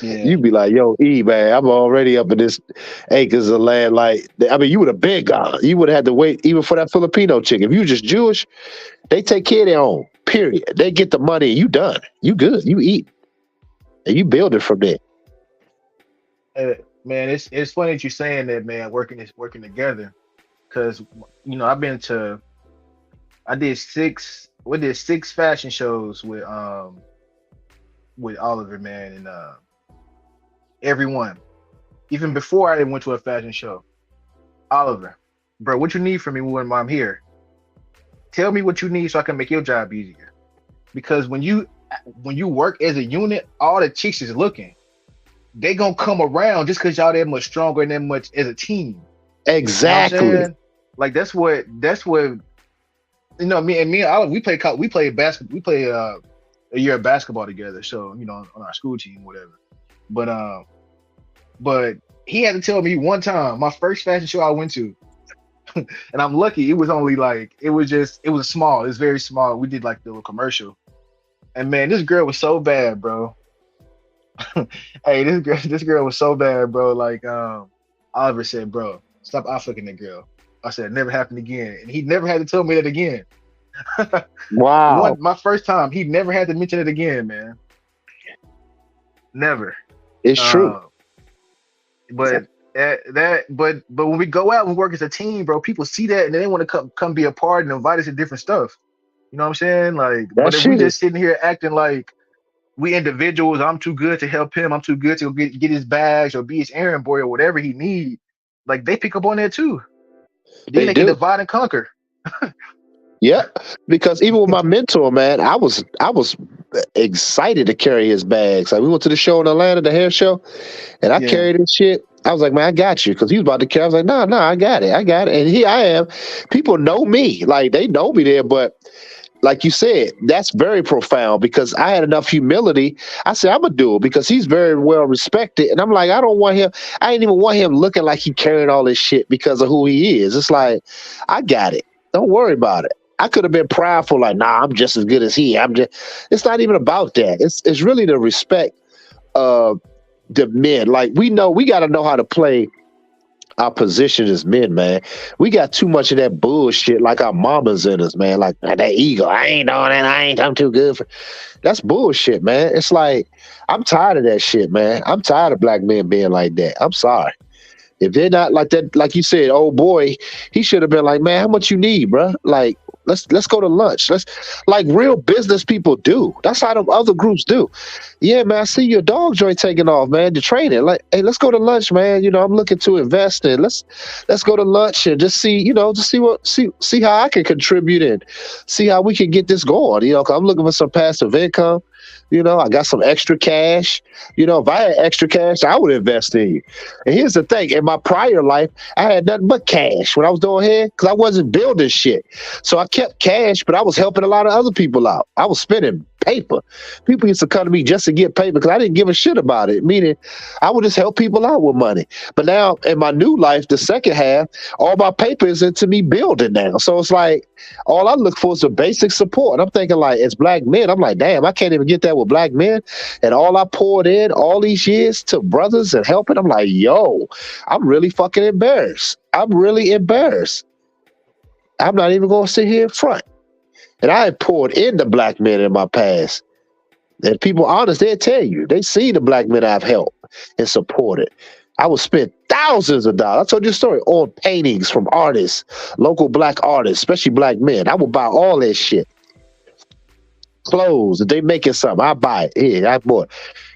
You'd be like, yo, man, I'm already up in this acres of land. Like, I mean, you would have been gone. You would have had to wait even for that Filipino chick. If you just Jewish, they take care of their own, period. They get the money, you done. You good. You eat. And you build it from there. Man, it's funny that you're saying that, man, working together. Cause you know, I did six fashion shows with Oliver, man, and everyone. Even before I even went to a fashion show. Oliver, bro, what you need from me when I'm here? Tell me what you need so I can make your job easier. Because when you work as a unit, all the chicks is looking. They gonna come around just because y'all that much stronger and that much as a team. Exactly. You know like that's what you know, me and Oliver, we play basketball. We play a year of basketball together. So, you know, on our school team, whatever. But he had to tell me one time, my first fashion show I went to, and I'm lucky. It was only like it was small. It was very small. We did like the little commercial, and man, this girl was so bad, bro. Hey, this girl was so bad, bro. Like Oliver said, bro, stop out fucking that girl. I said, never happened again. And he never had to tell me that again. Wow. My first time, he never had to mention it again, man. Never. It's true. But when we go out and work as a team, bro, people see that and they want to come be a part and invite us to different stuff. You know what I'm saying? Like, but if we just sitting here acting like we individuals, I'm too good to help him, I'm too good to get his bags or be his errand boy or whatever he need. Like, they pick up on that too. Then they can divide and conquer. Yeah, because even with my mentor, man, I was excited to carry his bags. Like, we went to the show in Atlanta, the hair show, and I carried his shit. I was like, man, I got you, because he was about to carry. I was like, no, I got it. And here I am. People know me, like they know me there, but like you said, that's very profound because I had enough humility. I said, I'm going to do it because he's very well respected. And I'm like, I didn't even want him looking like he carrying all this shit because of who he is. It's like, I got it. Don't worry about it. I could have been prideful, like, nah, I'm just as good as he. It's not even about that. It's really the respect of the men. Like, we got to know how to play our position as men, man. We got too much of that bullshit, like our mamas in us, man. Like that ego. I ain't doing that. I'm too good for. That's bullshit, man. It's like, I'm tired of that shit, man. I'm tired of black men being like that. I'm sorry. If they're not like that, like you said, old boy, he should have been like, man, how much you need, bro? Like, let's go to lunch. Let's, like real business people do. That's how them other groups do. Yeah, man, I see your dog joint taking off, man, to train it. Like, hey, let's go to lunch, man. You know, I'm looking to invest in. Let's go to lunch and just see, you know, see how I can contribute and see how we can get this going. You know, 'cause I'm looking for some passive income. You know, I got some extra cash. You know, if I had extra cash, I would invest in you. And here's the thing. In my prior life, I had nothing but cash when I was doing hair because I wasn't building shit. So I kept cash, but I was helping a lot of other people out. I was spending paper. People used to come to me just to get paper because I didn't give a shit about it. Meaning, I would just help people out with money. But now in my new life, the second half, all my paper is into me building now. So it's like all I look for is the basic support. I'm thinking like as black men, I'm like, damn, I can't even get that with black men. And all I poured in all these years to brothers and helping, I'm like, yo, I'm really fucking embarrassed. I'm really embarrassed. I'm not even gonna sit here in front. And I had poured into black men in my past. And people honest, they'll tell you. They see the black men I've helped and supported. I would spend thousands of dollars. I told you a story on paintings from artists, local black artists, especially black men. I would buy all that shit. Clothes, if they making something, I buy it. Here, I bought it.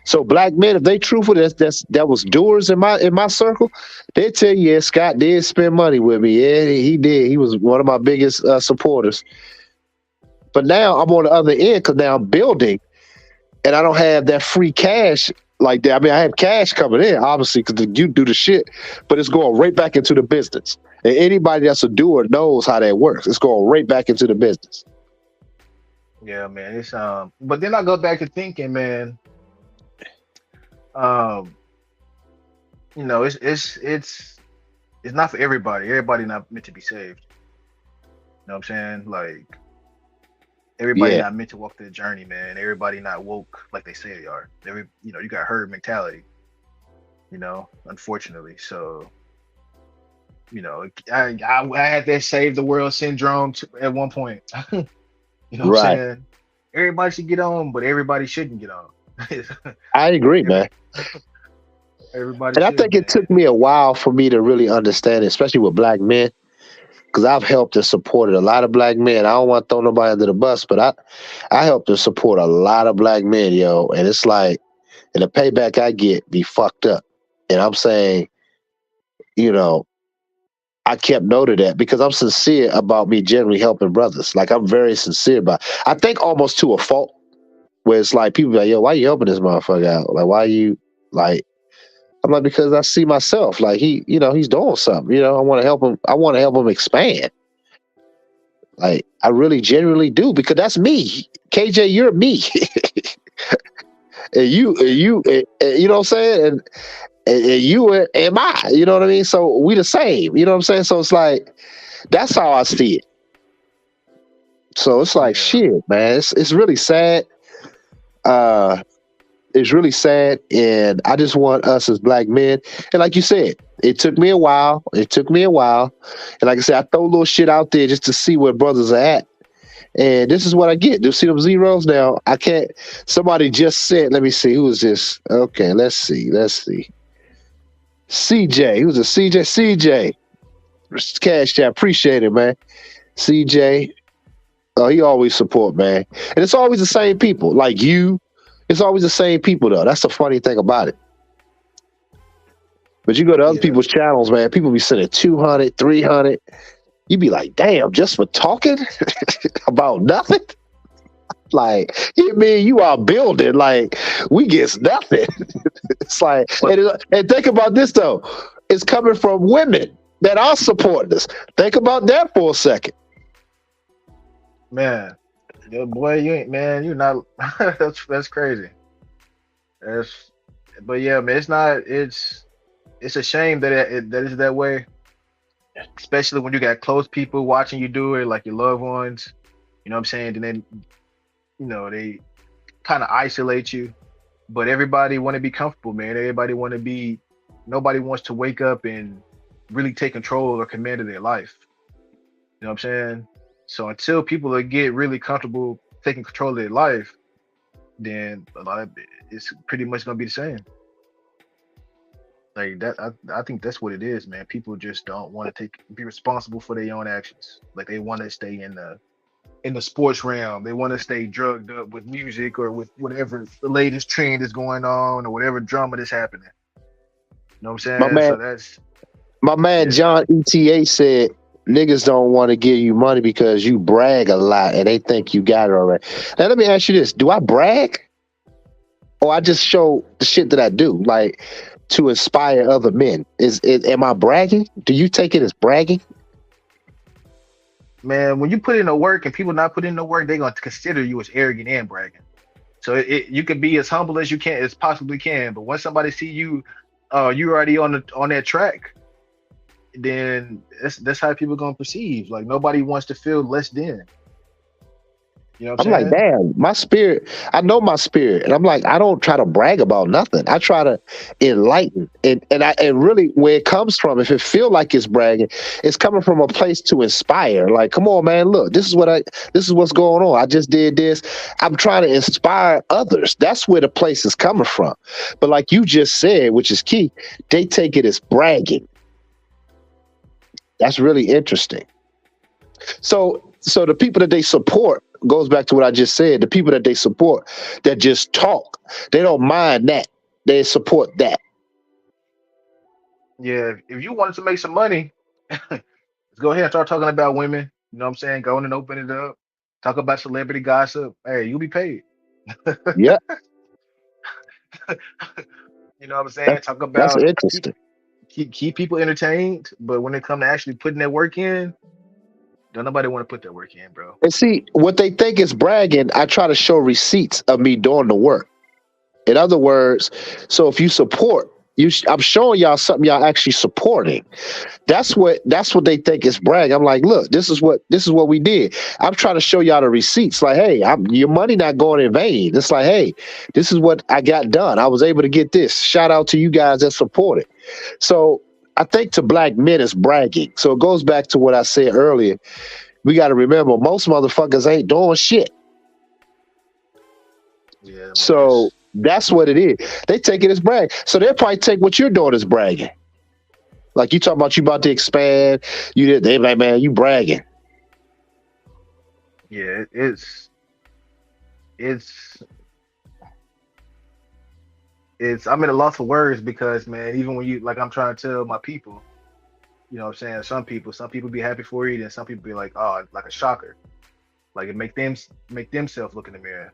So black men, if they truthful, that was doers in my circle. They tell you, yeah, Scott did spend money with me. Yeah, he did. He was one of my biggest supporters. But now I'm on the other end because now I'm building, and I don't have that free cash like that. I mean, I have cash coming in, obviously, because you do the shit, but it's going right back into the business. And anybody that's a doer knows how that works. It's going right back into the business. Yeah, man. It's but then I go back to thinking, man. You know, it's not for everybody. Everybody not meant to be saved. You know what I'm saying? Like everybody not meant to walk the journey, man. Everybody not woke like they say they are. You got herd mentality. You know, unfortunately. So, you know, I had that save the world syndrome at one point. You know what I'm saying? Everybody should get on, but everybody shouldn't get on. I agree, man. Everybody. And I think it took me a while for me to really understand it, especially with black men, because I've helped and supported a lot of black men. I don't want to throw nobody under the bus, but I helped and support a lot of black men, yo. And it's like, and the payback I get be fucked up. And I'm saying, you know, I kept note of that because I'm sincere about me generally helping brothers. Like I'm very sincere about it. I think almost to a fault where it's like people be like, yo, why you helping this motherfucker out? Like, why you like, I'm like, because I see myself like he's doing something, I want to help him. I want to help him expand. Like I really genuinely do because that's me. KJ, you're me. and you know what I'm saying? And you am I, you know what I mean? So we the same, you know what I'm saying? So it's like, that's how I see it. So it's like, shit, man, it's really sad. It's really sad. And I just want us as black men. And like you said, it took me a while. And like I said, I throw a little shit out there just to see where brothers are at. And this is what I get. Do you see them zeros now? I can't, somebody just said, let me see, who is this? Okay, let's see. CJ, who's a CJ? Cash Chat, appreciate it, man. CJ, he always support, man. And it's always the same people, like you. It's always the same people, though. That's the funny thing about it. But you go to other people's channels, man, people be sending 200, 300. You be like, damn, just for talking about nothing? Like, you are building, like, we get nothing. It's like, and think about this, though. It's coming from women that are supporting us. Think about that for a second. Man, boy, you're not, that's crazy. But yeah, man, it's a shame that it's that way. Especially when you got close people watching you do it, like your loved ones. You know what I'm saying? And then, they kind of isolate you. But everybody want to be comfortable, man. Nobody wants to wake up and really take control or command of their life. You know what I'm saying? So until people get really comfortable taking control of their life, then a lot of it's pretty much gonna be the same. Like that, I think that's what it is, man. People just don't want to be responsible for their own actions. Like they want to stay in the sports realm. They want to stay drugged up with music or with whatever the latest trend is going on or whatever drama that's happening. You know what I'm saying? My man John ETA said niggas don't want to give you money because you brag a lot and they think you got it already. Now let me ask you this: do I brag, or I just show the shit that I do, like to inspire other men? Am I bragging? Do you take it as bragging? Man, when you put in the work and people not putting in the work, they're gonna consider you as arrogant and bragging. So you can be as humble as you can as possibly can, but once somebody see you, you already on that track, then that's how people gonna perceive. Like nobody wants to feel less than. You know what I'm I'm like, saying? damn, my spirit, I know my spirit. And I'm like, I don't try to brag about nothing. I try to enlighten. And really where it comes from, if it feel like it's bragging, it's coming from a place to inspire. Like, come on, man, look, this is what's going on. I just did this. I'm trying to inspire others. That's where the place is coming from. But like you just said, which is key, they take it as bragging. That's really interesting. So the people that they support goes back to what I just said. The people that they support that just talk, they don't mind that. They support that. Yeah. If you wanted to make some money, let's go ahead and start talking about women. You know what I'm saying? Go in and open it up. Talk about celebrity gossip. Hey, you'll be paid. Yeah, You know what I'm saying? that's Talk that's about interesting. keep people entertained, but when it come to actually putting that work in, don't nobody want to put that work in, bro. And see, what they think is bragging, I try to show receipts of me doing the work. In other words, so if you support, I'm showing y'all something y'all actually supporting. That's what they think is brag. I'm like, look, this is what we did. I'm trying to show y'all the receipts. Like, hey, your money not going in vain. It's like, hey, this is what I got done. I was able to get this. Shout out to you guys that supported. So I think to black men it's bragging. So it goes back to what I said earlier. We got to remember most motherfuckers ain't doing shit. Yeah, man. So that's what it is. They take it as brag. So they'll probably take what you're doing as bragging. Like you talking about you about to expand. They like, man, you bragging. Yeah, it's it's I'm at a loss for words because man, even when you like I'm trying to tell my people, you know what I'm saying, some people be happy for you, then some people be like, oh, like a shocker. Like it make themselves look in the mirror.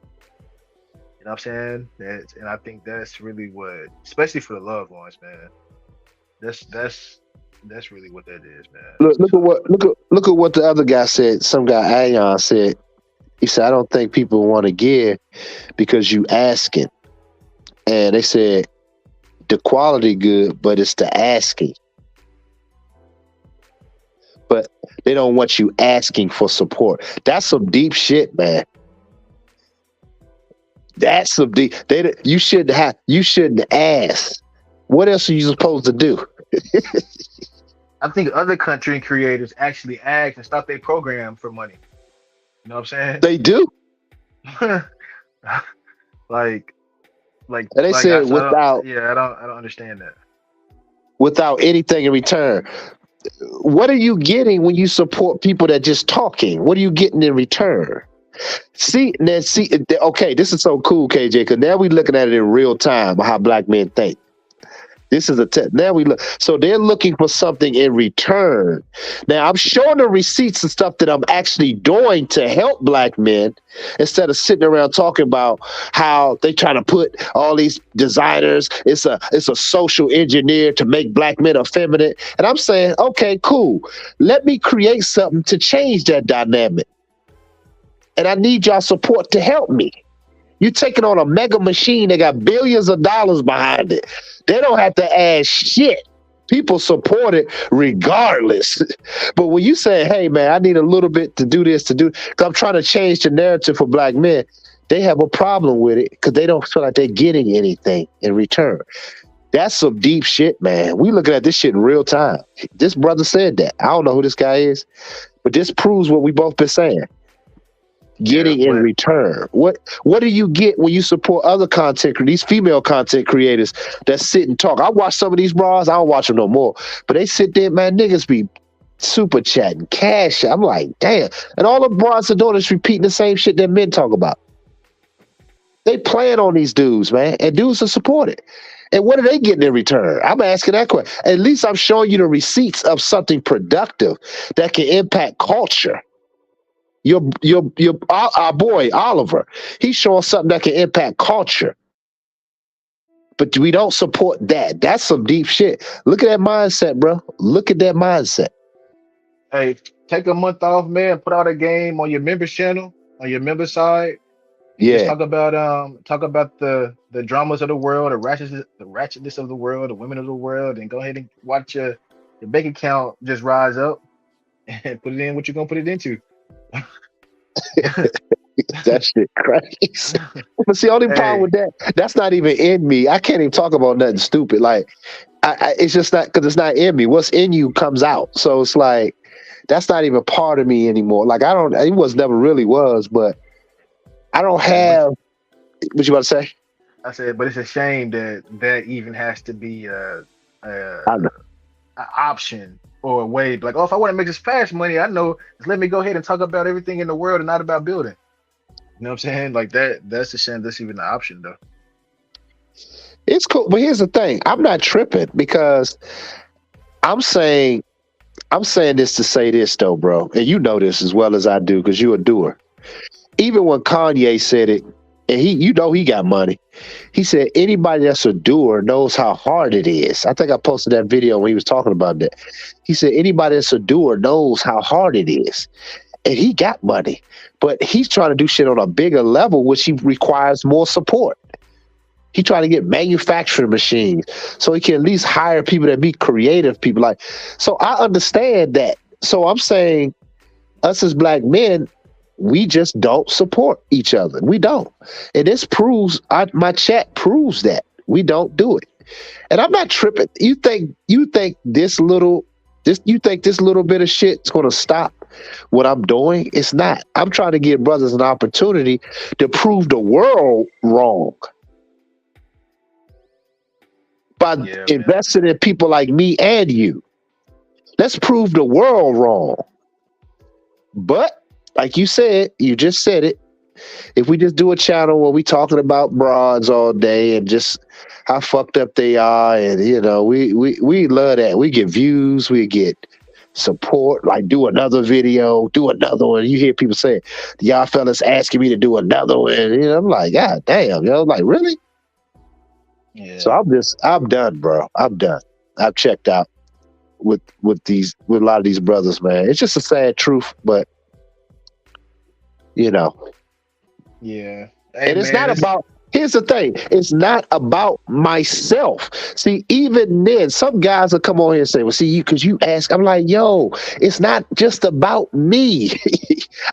You know what I'm saying? And I think that's really what, especially for the loved ones, man. That's really what that is, man. Look, It's tough. look at what the other guy said. Some guy Ayon said. He said, I don't think people want to give because you asking. And they said the quality good, but it's the asking. But they don't want you asking for support. That's some deep shit, man. That's some deep. You shouldn't ask. What else are you supposed to do? I think other content creators actually ask and stop their program for money. You know what I'm They do. saying? like And they like I, said so I don't yeah, I don't understand that. without anything in return. What are you getting when you support people that just talking? What are you getting in return? Okay, this is so cool, KJ, because now we're looking at it in real time, how black men think. This is now we look. So they're looking for something in return. Now I'm showing the receipts and stuff that I'm actually doing to help black men instead of sitting around talking about how they trying to put all these designers. It's a social engineer to make black men effeminate. And I'm saying, okay, cool. Let me create something to change that dynamic. And I need y'all support to help me. You're taking on a mega machine that got billions of dollars behind it. They don't have to add shit. People support it regardless. But when you say, hey, man, I need a little bit to do this, because I'm trying to change the narrative for black men, they have a problem with it because they don't feel like they're getting anything in return. That's some deep shit, man. We looking at this shit in real time. This brother said that. I don't know who this guy is, but this proves what we both been saying. Yeah, Getting in but return. What do you get when you support other these female content creators that sit and talk? I watch some of these bras. I don't watch them no more, but they sit there, man. Niggas be super chatting, cash. I'm like, damn. And all the bras are doing is repeating the same shit that men talk about. They playing on these dudes, man, and dudes are supported. And what are they getting in return? I'm asking that question. At least I'm showing you the receipts of something productive that can impact culture. Our boy Oliver, he's showing something that can impact culture, but we don't support that. That's some deep shit. Look at that mindset, bro. Look at that mindset. hey, take a month off, man. Put out a game on your members channel, on your member side. Just Yeah. talk about the dramas of the world, the ratchetness of the world, the women of the world, and go ahead and watch your bank account just rise up and put it in what you're gonna put it into. That shit crazy. But see, only problem Hey, with that, that's not even in me. I can't even talk about nothing stupid. Like, it's just not because it's not in me. What's in you comes out. So it's like that's not even part of me anymore. Like I don't. It was never really was, but I don't hey, but have. What you about to say? I said, but it's a shame that that even has to be I know. a option or a way. Like, oh, if I want to make this fast money, I know. Just let me go ahead and talk about everything in the world and not about building. You know what I'm saying? Like that. That's a shame. That's even an option, though. It's cool, but here's the thing. I'm not tripping because I'm saying I'm saying this to say this though, bro, and you know this as well as I do because you're a doer. Even when Kanye said it, and he got money. He said anybody that's a doer knows how hard it is. I think I posted that video when he was talking about that. He said anybody that's a doer knows how hard it is. And he got money. But he's trying to do shit on a bigger level, which he requires more support. He trying to get manufacturing machines so he can at least hire people that be creative people. Like, so I understand that. So I'm saying us as black men, we just don't support each other. We don't. And this proves my chat proves that. We don't do it. And I'm not tripping. You think this little bit of shit's gonna stop what I'm doing? It's not. I'm trying to give brothers an opportunity to prove the world wrong by Yeah, man. investing in people like me and you. Let's prove the world wrong. But like you said, you just said it. If we just do a channel where we talking about broads all day and just how fucked up they are, and we love that. We get views, we get support. Like do another video, do another one. You hear people say, "Y'all fellas asking me to do another one." I'm like, God damn, like really? So Yeah, I'm done, bro. I'm done. I've checked out with a lot of these brothers, man. It's just a sad truth, but you know. yeah. Hey, And it's man. not It's about, here's the thing, it's not about myself. See, even then, some guys will come on here and say, well, see, because you ask, I'm like, yo, it's not just about me.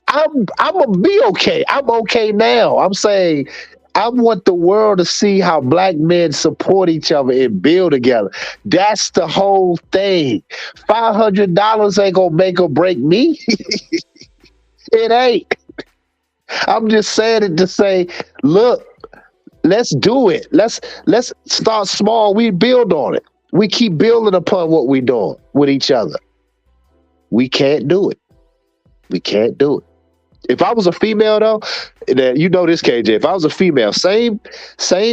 I'm gonna be okay. I'm okay now. I'm saying I want the world to see how black men support each other and build together. That's the whole thing. $500 ain't gonna make or break me. It ain't. I'm just saying it to say, look, let's do it. Let's start small. We build on it. We keep building upon what we're doing with each other. We can't do it. We can't do it. If I was a female though, you know this, KJ. If I was a female, same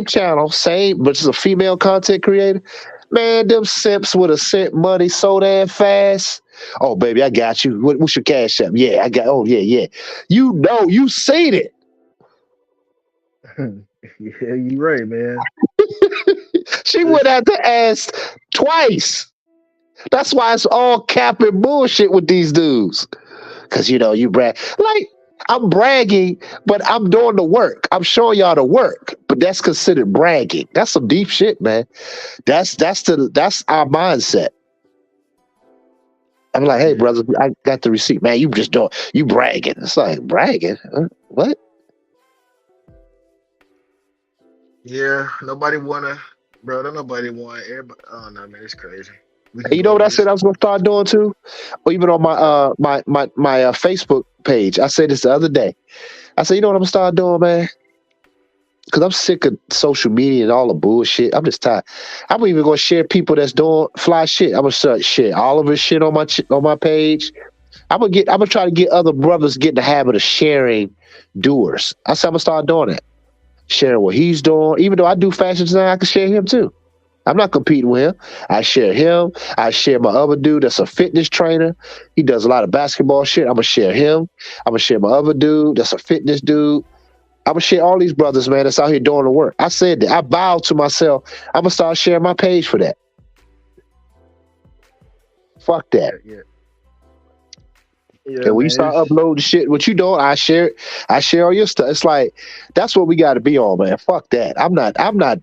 channel, same, but just a female content creator, man, them simps would have sent money so damn fast. Oh baby, I got you. What's your cash app? Yeah, I got. Oh yeah. You seen it. yeah, you're right, man. She would It's have to ask twice. That's why it's all cap and bullshit with these dudes. Cause you brag. Like I'm bragging, but I'm doing the work. I'm showing y'all the work, but that's considered bragging. That's some deep shit, man. That's our mindset. I'm like, hey, yeah, brother, I got the receipt, man. You bragging. It's like bragging. Huh? What? yeah. Nobody wanna, bro. Don't nobody want everybody. Oh no, man, it's crazy. We And can you know go what I over said this. I was gonna start doing too? Or even on my Facebook page. I said this the other day. I said, you know what I'm gonna start doing, man? Because I'm sick of social media and all the bullshit. I'm just tired. I'm even gonna share people that's doing fly shit. I'm gonna start share all of his shit on my page. I'm gonna try to get other brothers get in the habit of sharing doers. I said I'm gonna start doing that. Sharing what he's doing. Even though I do fashion design, I can share him too. I'm not competing with him. I share him. I share my other dude that's a fitness trainer. He does a lot of basketball shit. I'm gonna share him. I'm gonna share my other dude that's a fitness dude. I'm gonna share all these brothers, man, that's out here doing the work. I said that. I vowed to myself, I'm gonna start sharing my page for that. Fuck that. Yeah, yeah. Yeah, And when you man. start uploading shit, what you doing, I share it. I share all your stuff. It's like that's what we got to be on, man. Fuck that. I'm not.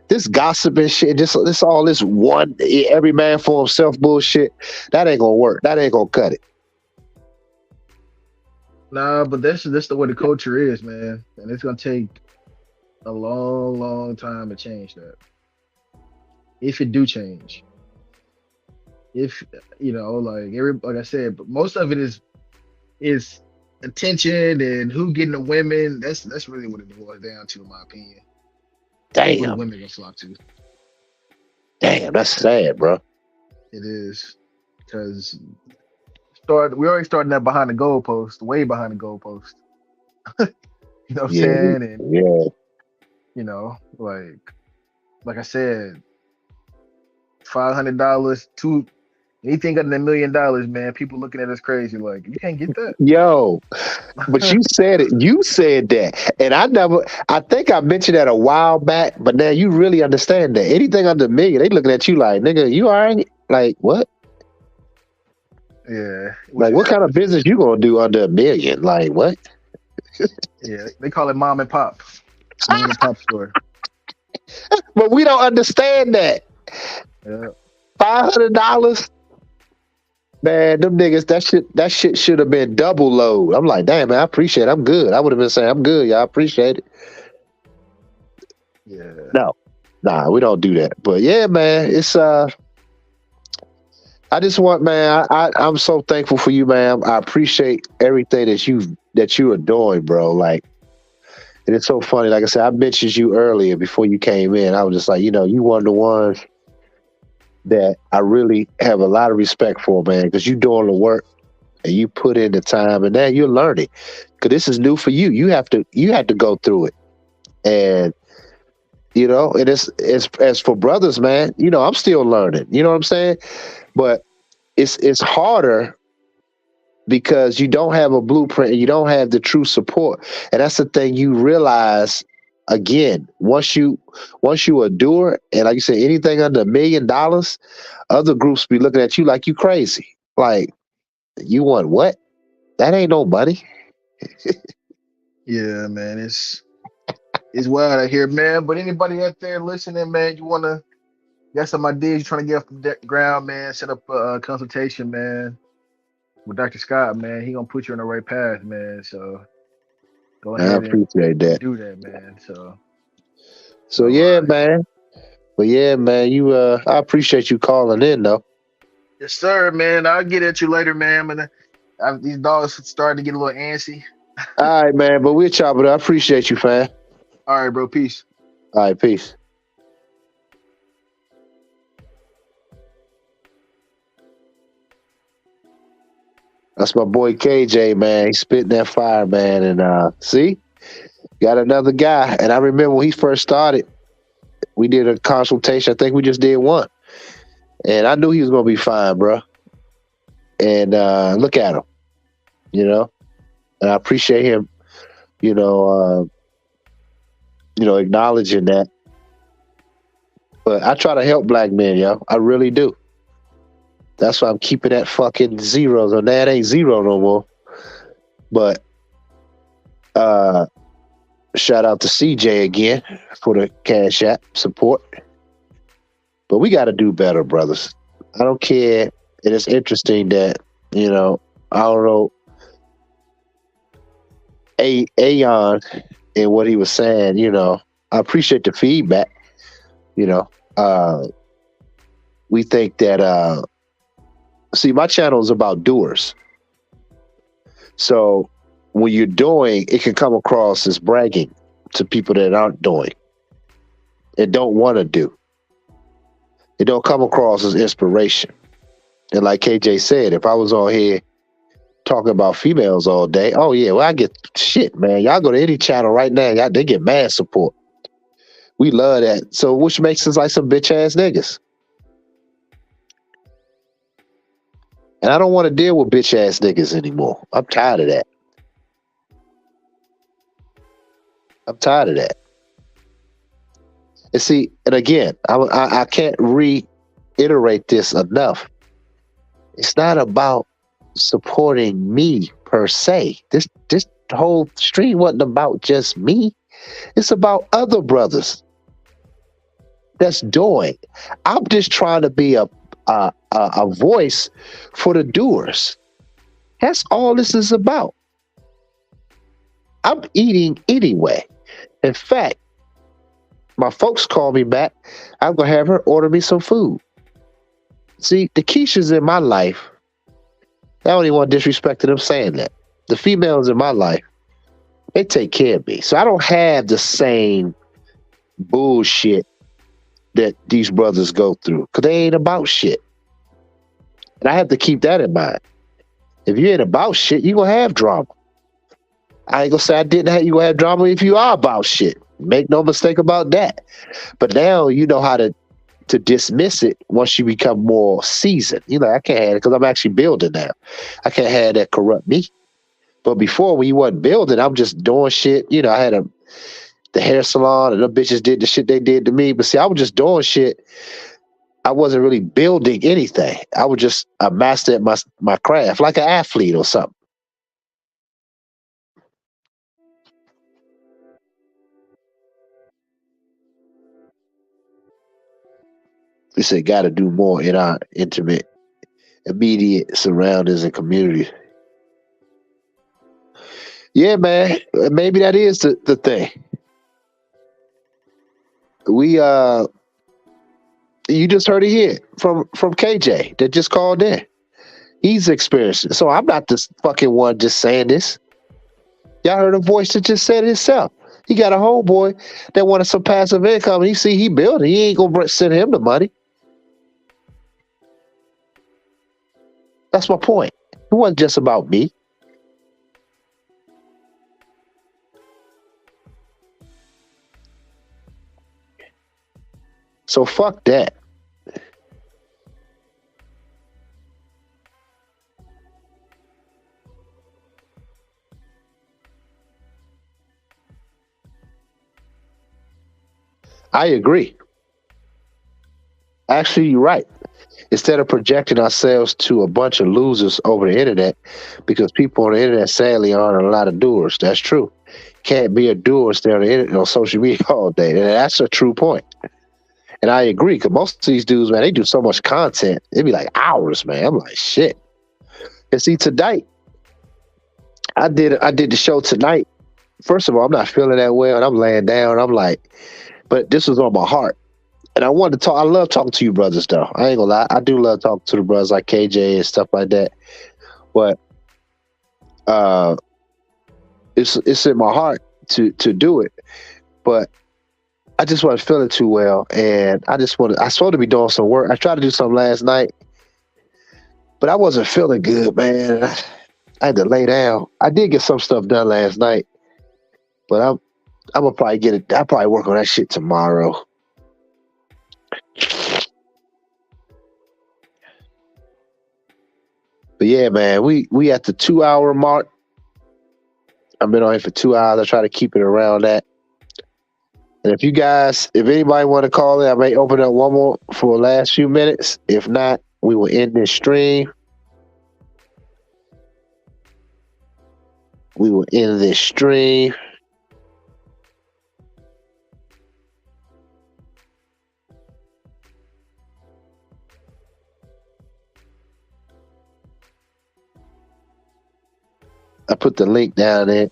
This gossip and shit. This all this one every man for himself bullshit. That ain't gonna work. That ain't gonna cut it. Nah, but that's the way the culture is, man. And it's gonna take a long, long time to change that. If it do change. If like I said, but most of it is attention and who getting the women. That's really what it boils down to, in my opinion. Who the Damn, women gonna flock to. damn, that's sad, bro. It is because we already starting that behind the goalpost, way behind the goalpost. You know what I'm Yeah, saying? And yeah. you know, like I said, $500 to anything under $1 million, man. People looking at us crazy, like you can't get that. Yo, but you said it. You said that, and I never. I think I mentioned that a while back, but now you really understand that anything under a million, they looking at you like, nigga, you all right? Like what? Yeah, Like what kind of business you gonna do under a million? Like what? yeah, they call it mom and pop store. But we don't understand that. Yeah, $500, man. Them niggas, that shit should have been double load. I'm like, damn, man, I appreciate it. I'm good. I would have been saying, I'm good. Y'all appreciate it. yeah, No, nah, we don't do that. But yeah, man, it's I just want, man. I'm so thankful for you, man. I appreciate everything that you are doing, bro. Like, and it's so funny. Like I said, I mentioned you earlier before you came in. I was just like, you one of the ones that I really have a lot of respect for, man, because you doing the work and you put in the time, and now you're learning. Because this is new for you. You have to go through it, and and it's as for brothers, man. I'm still learning. You know what I'm saying? But it's harder because you don't have a blueprint and you don't have the true support. And that's the thing you realize again, once you endure, and like you said, anything under $1 million, other groups be looking at you like you crazy. Like, you want what? That ain't no money. yeah, man. It's wild out here, man. But anybody out there listening, man, you got some ideas you're trying to get off the ground, man? Set up a consultation, man, with Dr. Scott, man. He gonna put you on the right path, man. So go I ahead and appreciate that. do that, man. So yeah, man. But yeah, man, I appreciate you calling in though. Yes, sir, man. I'll get at you later, man. These dogs starting to get a little antsy. All right, man. But we'll chop it up. I appreciate you, fam. All right, bro. Peace. All right, peace. That's my boy KJ, man. He's spitting that fire, man. And see, got another guy. And I remember when he first started, we did a consultation. I think we just did one. And I knew he was gonna be fine, bro. And look at him, And I appreciate him, acknowledging that. But I try to help black men, yo. I really do. That's why I'm keeping that fucking zero. So that ain't zero no more. But shout out to CJ again for the Cash App support. But we got to do better, brothers. I don't care. And it's interesting that, I don't know, Aeon and what he was saying, I appreciate the feedback. We think that, see, my channel is about doers. So when you're doing, it can come across as bragging to people that aren't doing and don't want to do. It don't come across as inspiration. And like KJ said, if I was on here talking about females all day, oh yeah, well I get shit, man. Y'all go to any channel right now, they get mad support. We love that. So which makes us like some bitch ass niggas. And I don't want to deal with bitch ass niggas anymore. I'm tired of that. And see, and again, I can't reiterate this enough. It's not about supporting me per se. This whole stream wasn't about just me. It's about other brothers that's doing. I'm just trying to be a voice for the doers. That's all this is about. I'm eating anyway. In fact, my folks call me back. I'm gonna have her order me some food. See, the Keishas in my life, I don't even want to disrespect them saying that. The females in my life, they take care of me. So I don't have the same bullshit that these brothers go through. Cause they ain't about shit. And I have to keep that in mind. If you ain't about shit, you gonna have drama. I ain't gonna say I didn't have you gonna have drama if you are about shit. Make no mistake about that. But now you know how to dismiss it once you become more seasoned. You know, I can't have it because I'm actually building now. I can't have that corrupt me. But before, when you wasn't building, I'm just doing shit. You know, I had the hair salon and the bitches did the shit they did to me. But see, I was just doing shit. I wasn't really building anything. I was just a master at my craft, like an athlete or something. They said got to do more in our intimate, immediate surroundings and community. Yeah, man. Maybe that is the thing. We you just heard it here from KJ that just called in. He's experienced it. So I'm not this fucking one just saying this. Y'all heard a voice that just said it himself. He got a homeboy that wanted some passive income, and he see he building. He ain't gonna send him the money. That's my point. It wasn't just about me. So fuck that. I agree. Actually, you're right. Instead of projecting ourselves to a bunch of losers over the internet, because people on the internet sadly aren't a lot of doers. That's true. Can't be a doer stay on the internet on social media all day. And that's a true point. And I agree, because most of these dudes, man, they do so much content. It'd be like hours, man. I'm like, shit. And see, tonight, I did the show tonight. First of all, I'm not feeling that well, and I'm laying down. I'm like, but this was on my heart. And I wanted to talk. I love talking to you brothers, though. I ain't gonna lie. I do love talking to the brothers like KJ and stuff like that. But it's in my heart to do it. But I just wasn't feeling too well, and I supposed to be doing some work. I tried to do something last night, but I wasn't feeling good, man. I had to lay down. I did get some stuff done last night, but I'm gonna probably get it. I'll probably work on that shit tomorrow. But yeah, man, we at the 2 hour mark. I've been on here for 2 hours. I try to keep it around that. And if anybody want to call in, I may open up one more for the last few minutes. If not, we will end this stream. We will end this stream. I put the link down there.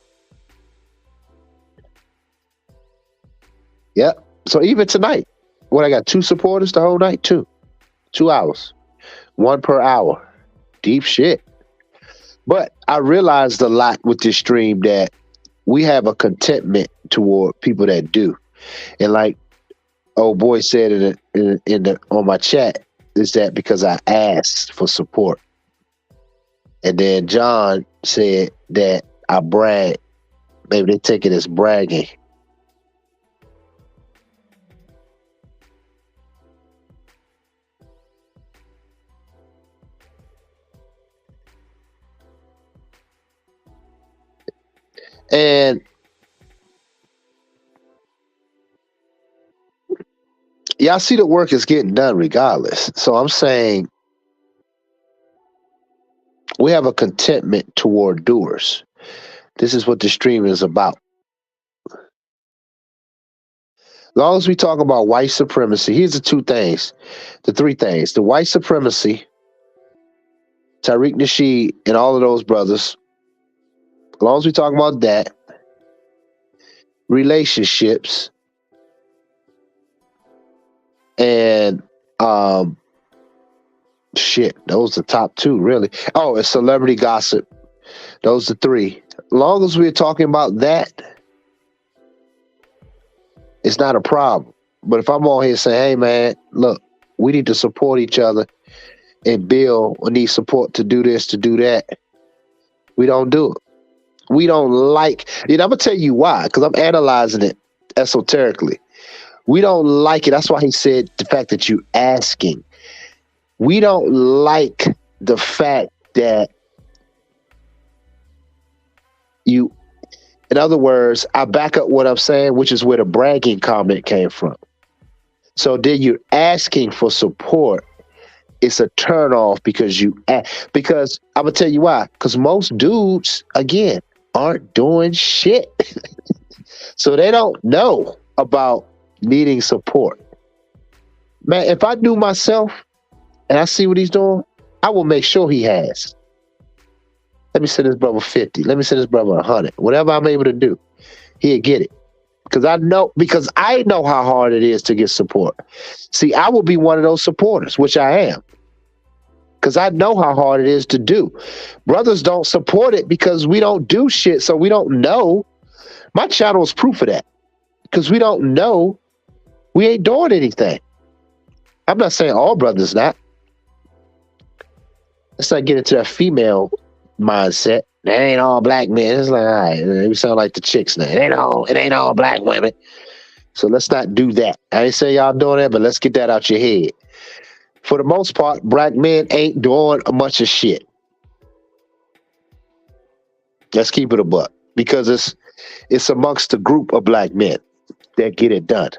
Yep. So even tonight, I got 2 supporters the whole night, 2 hours, 1 per hour. Deep shit. But I realized a lot with this stream that we have a contentment toward people that do. And like old boy said on my chat, is that because I asked for support. And then John said that I brag. Maybe they take it as bragging. And y'all see the work is getting done regardless. So I'm saying we have a contentment toward doers. This is what the stream is about. As long as we talk about white supremacy, here's the three things: the white supremacy, Tariq Nasheed, and all of those brothers. As long as we talk about that, relationships, and those are the top two, really. Oh, and celebrity gossip. Those are three. As long as we're talking about that, it's not a problem. But if I'm on here saying, hey man, look, we need to support each other and Bill need support to do this, to do that, we don't do it. We don't like it. I'm gonna tell you why, because I'm analyzing it esoterically. We don't like it. That's why he said the fact that you asking. We don't like the fact that you, in other words, I back up what I'm saying, which is where the bragging comment came from. So then you're asking for support. It's a turn off because because I'm gonna tell you why. Because most dudes, again, aren't doing shit. So they don't know about needing support. Man, if I knew myself and I see what he's doing, I will make sure he has. Let me send this brother 50. Let me send this brother 100. Whatever I'm able to do, he'll get it. Because I know how hard it is to get support. See, I will be one of those supporters, which I am. Because I know how hard it is to do. Brothers don't support it because we don't do shit, so we don't know. My channel is proof of that. Because we don't know. We ain't doing anything. I'm not saying all brothers not. Let's not get into that female mindset. It ain't all black men. It's like, all right, we sound like the chicks now. It ain't all black women. So let's not do that. I ain't say y'all doing that, but let's get that out your head. For the most part, black men ain't doing a bunch of shit. Let's keep it a buck. Because it's amongst the group of black men that get it done.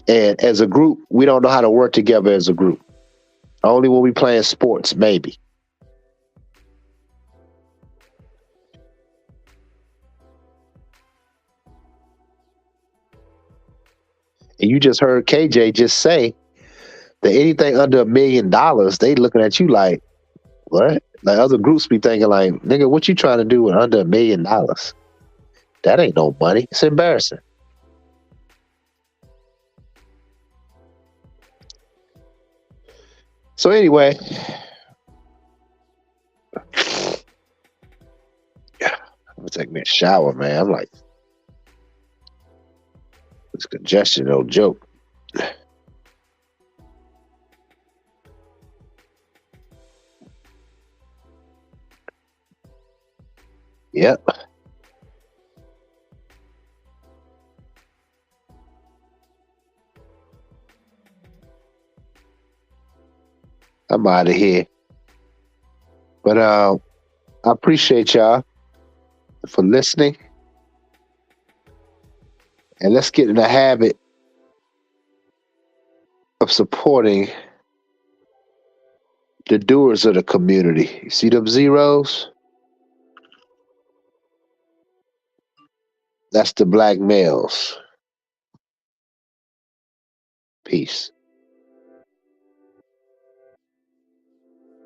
And as a group, we don't know how to work together as a group. Only when we playing sports, maybe. And you just heard KJ just say that anything under $1 million, they looking at you like, what? Like other groups be thinking like, nigga, what you trying to do with under $1 million? That ain't no money. It's embarrassing. So anyway, I'm gonna take me a shower, man. I'm like, this congestion, no joke. Yep. I'm out of here. But I appreciate y'all for listening. And let's get in the habit of supporting the doers of the community. You see them zeros? That's the black males. Peace.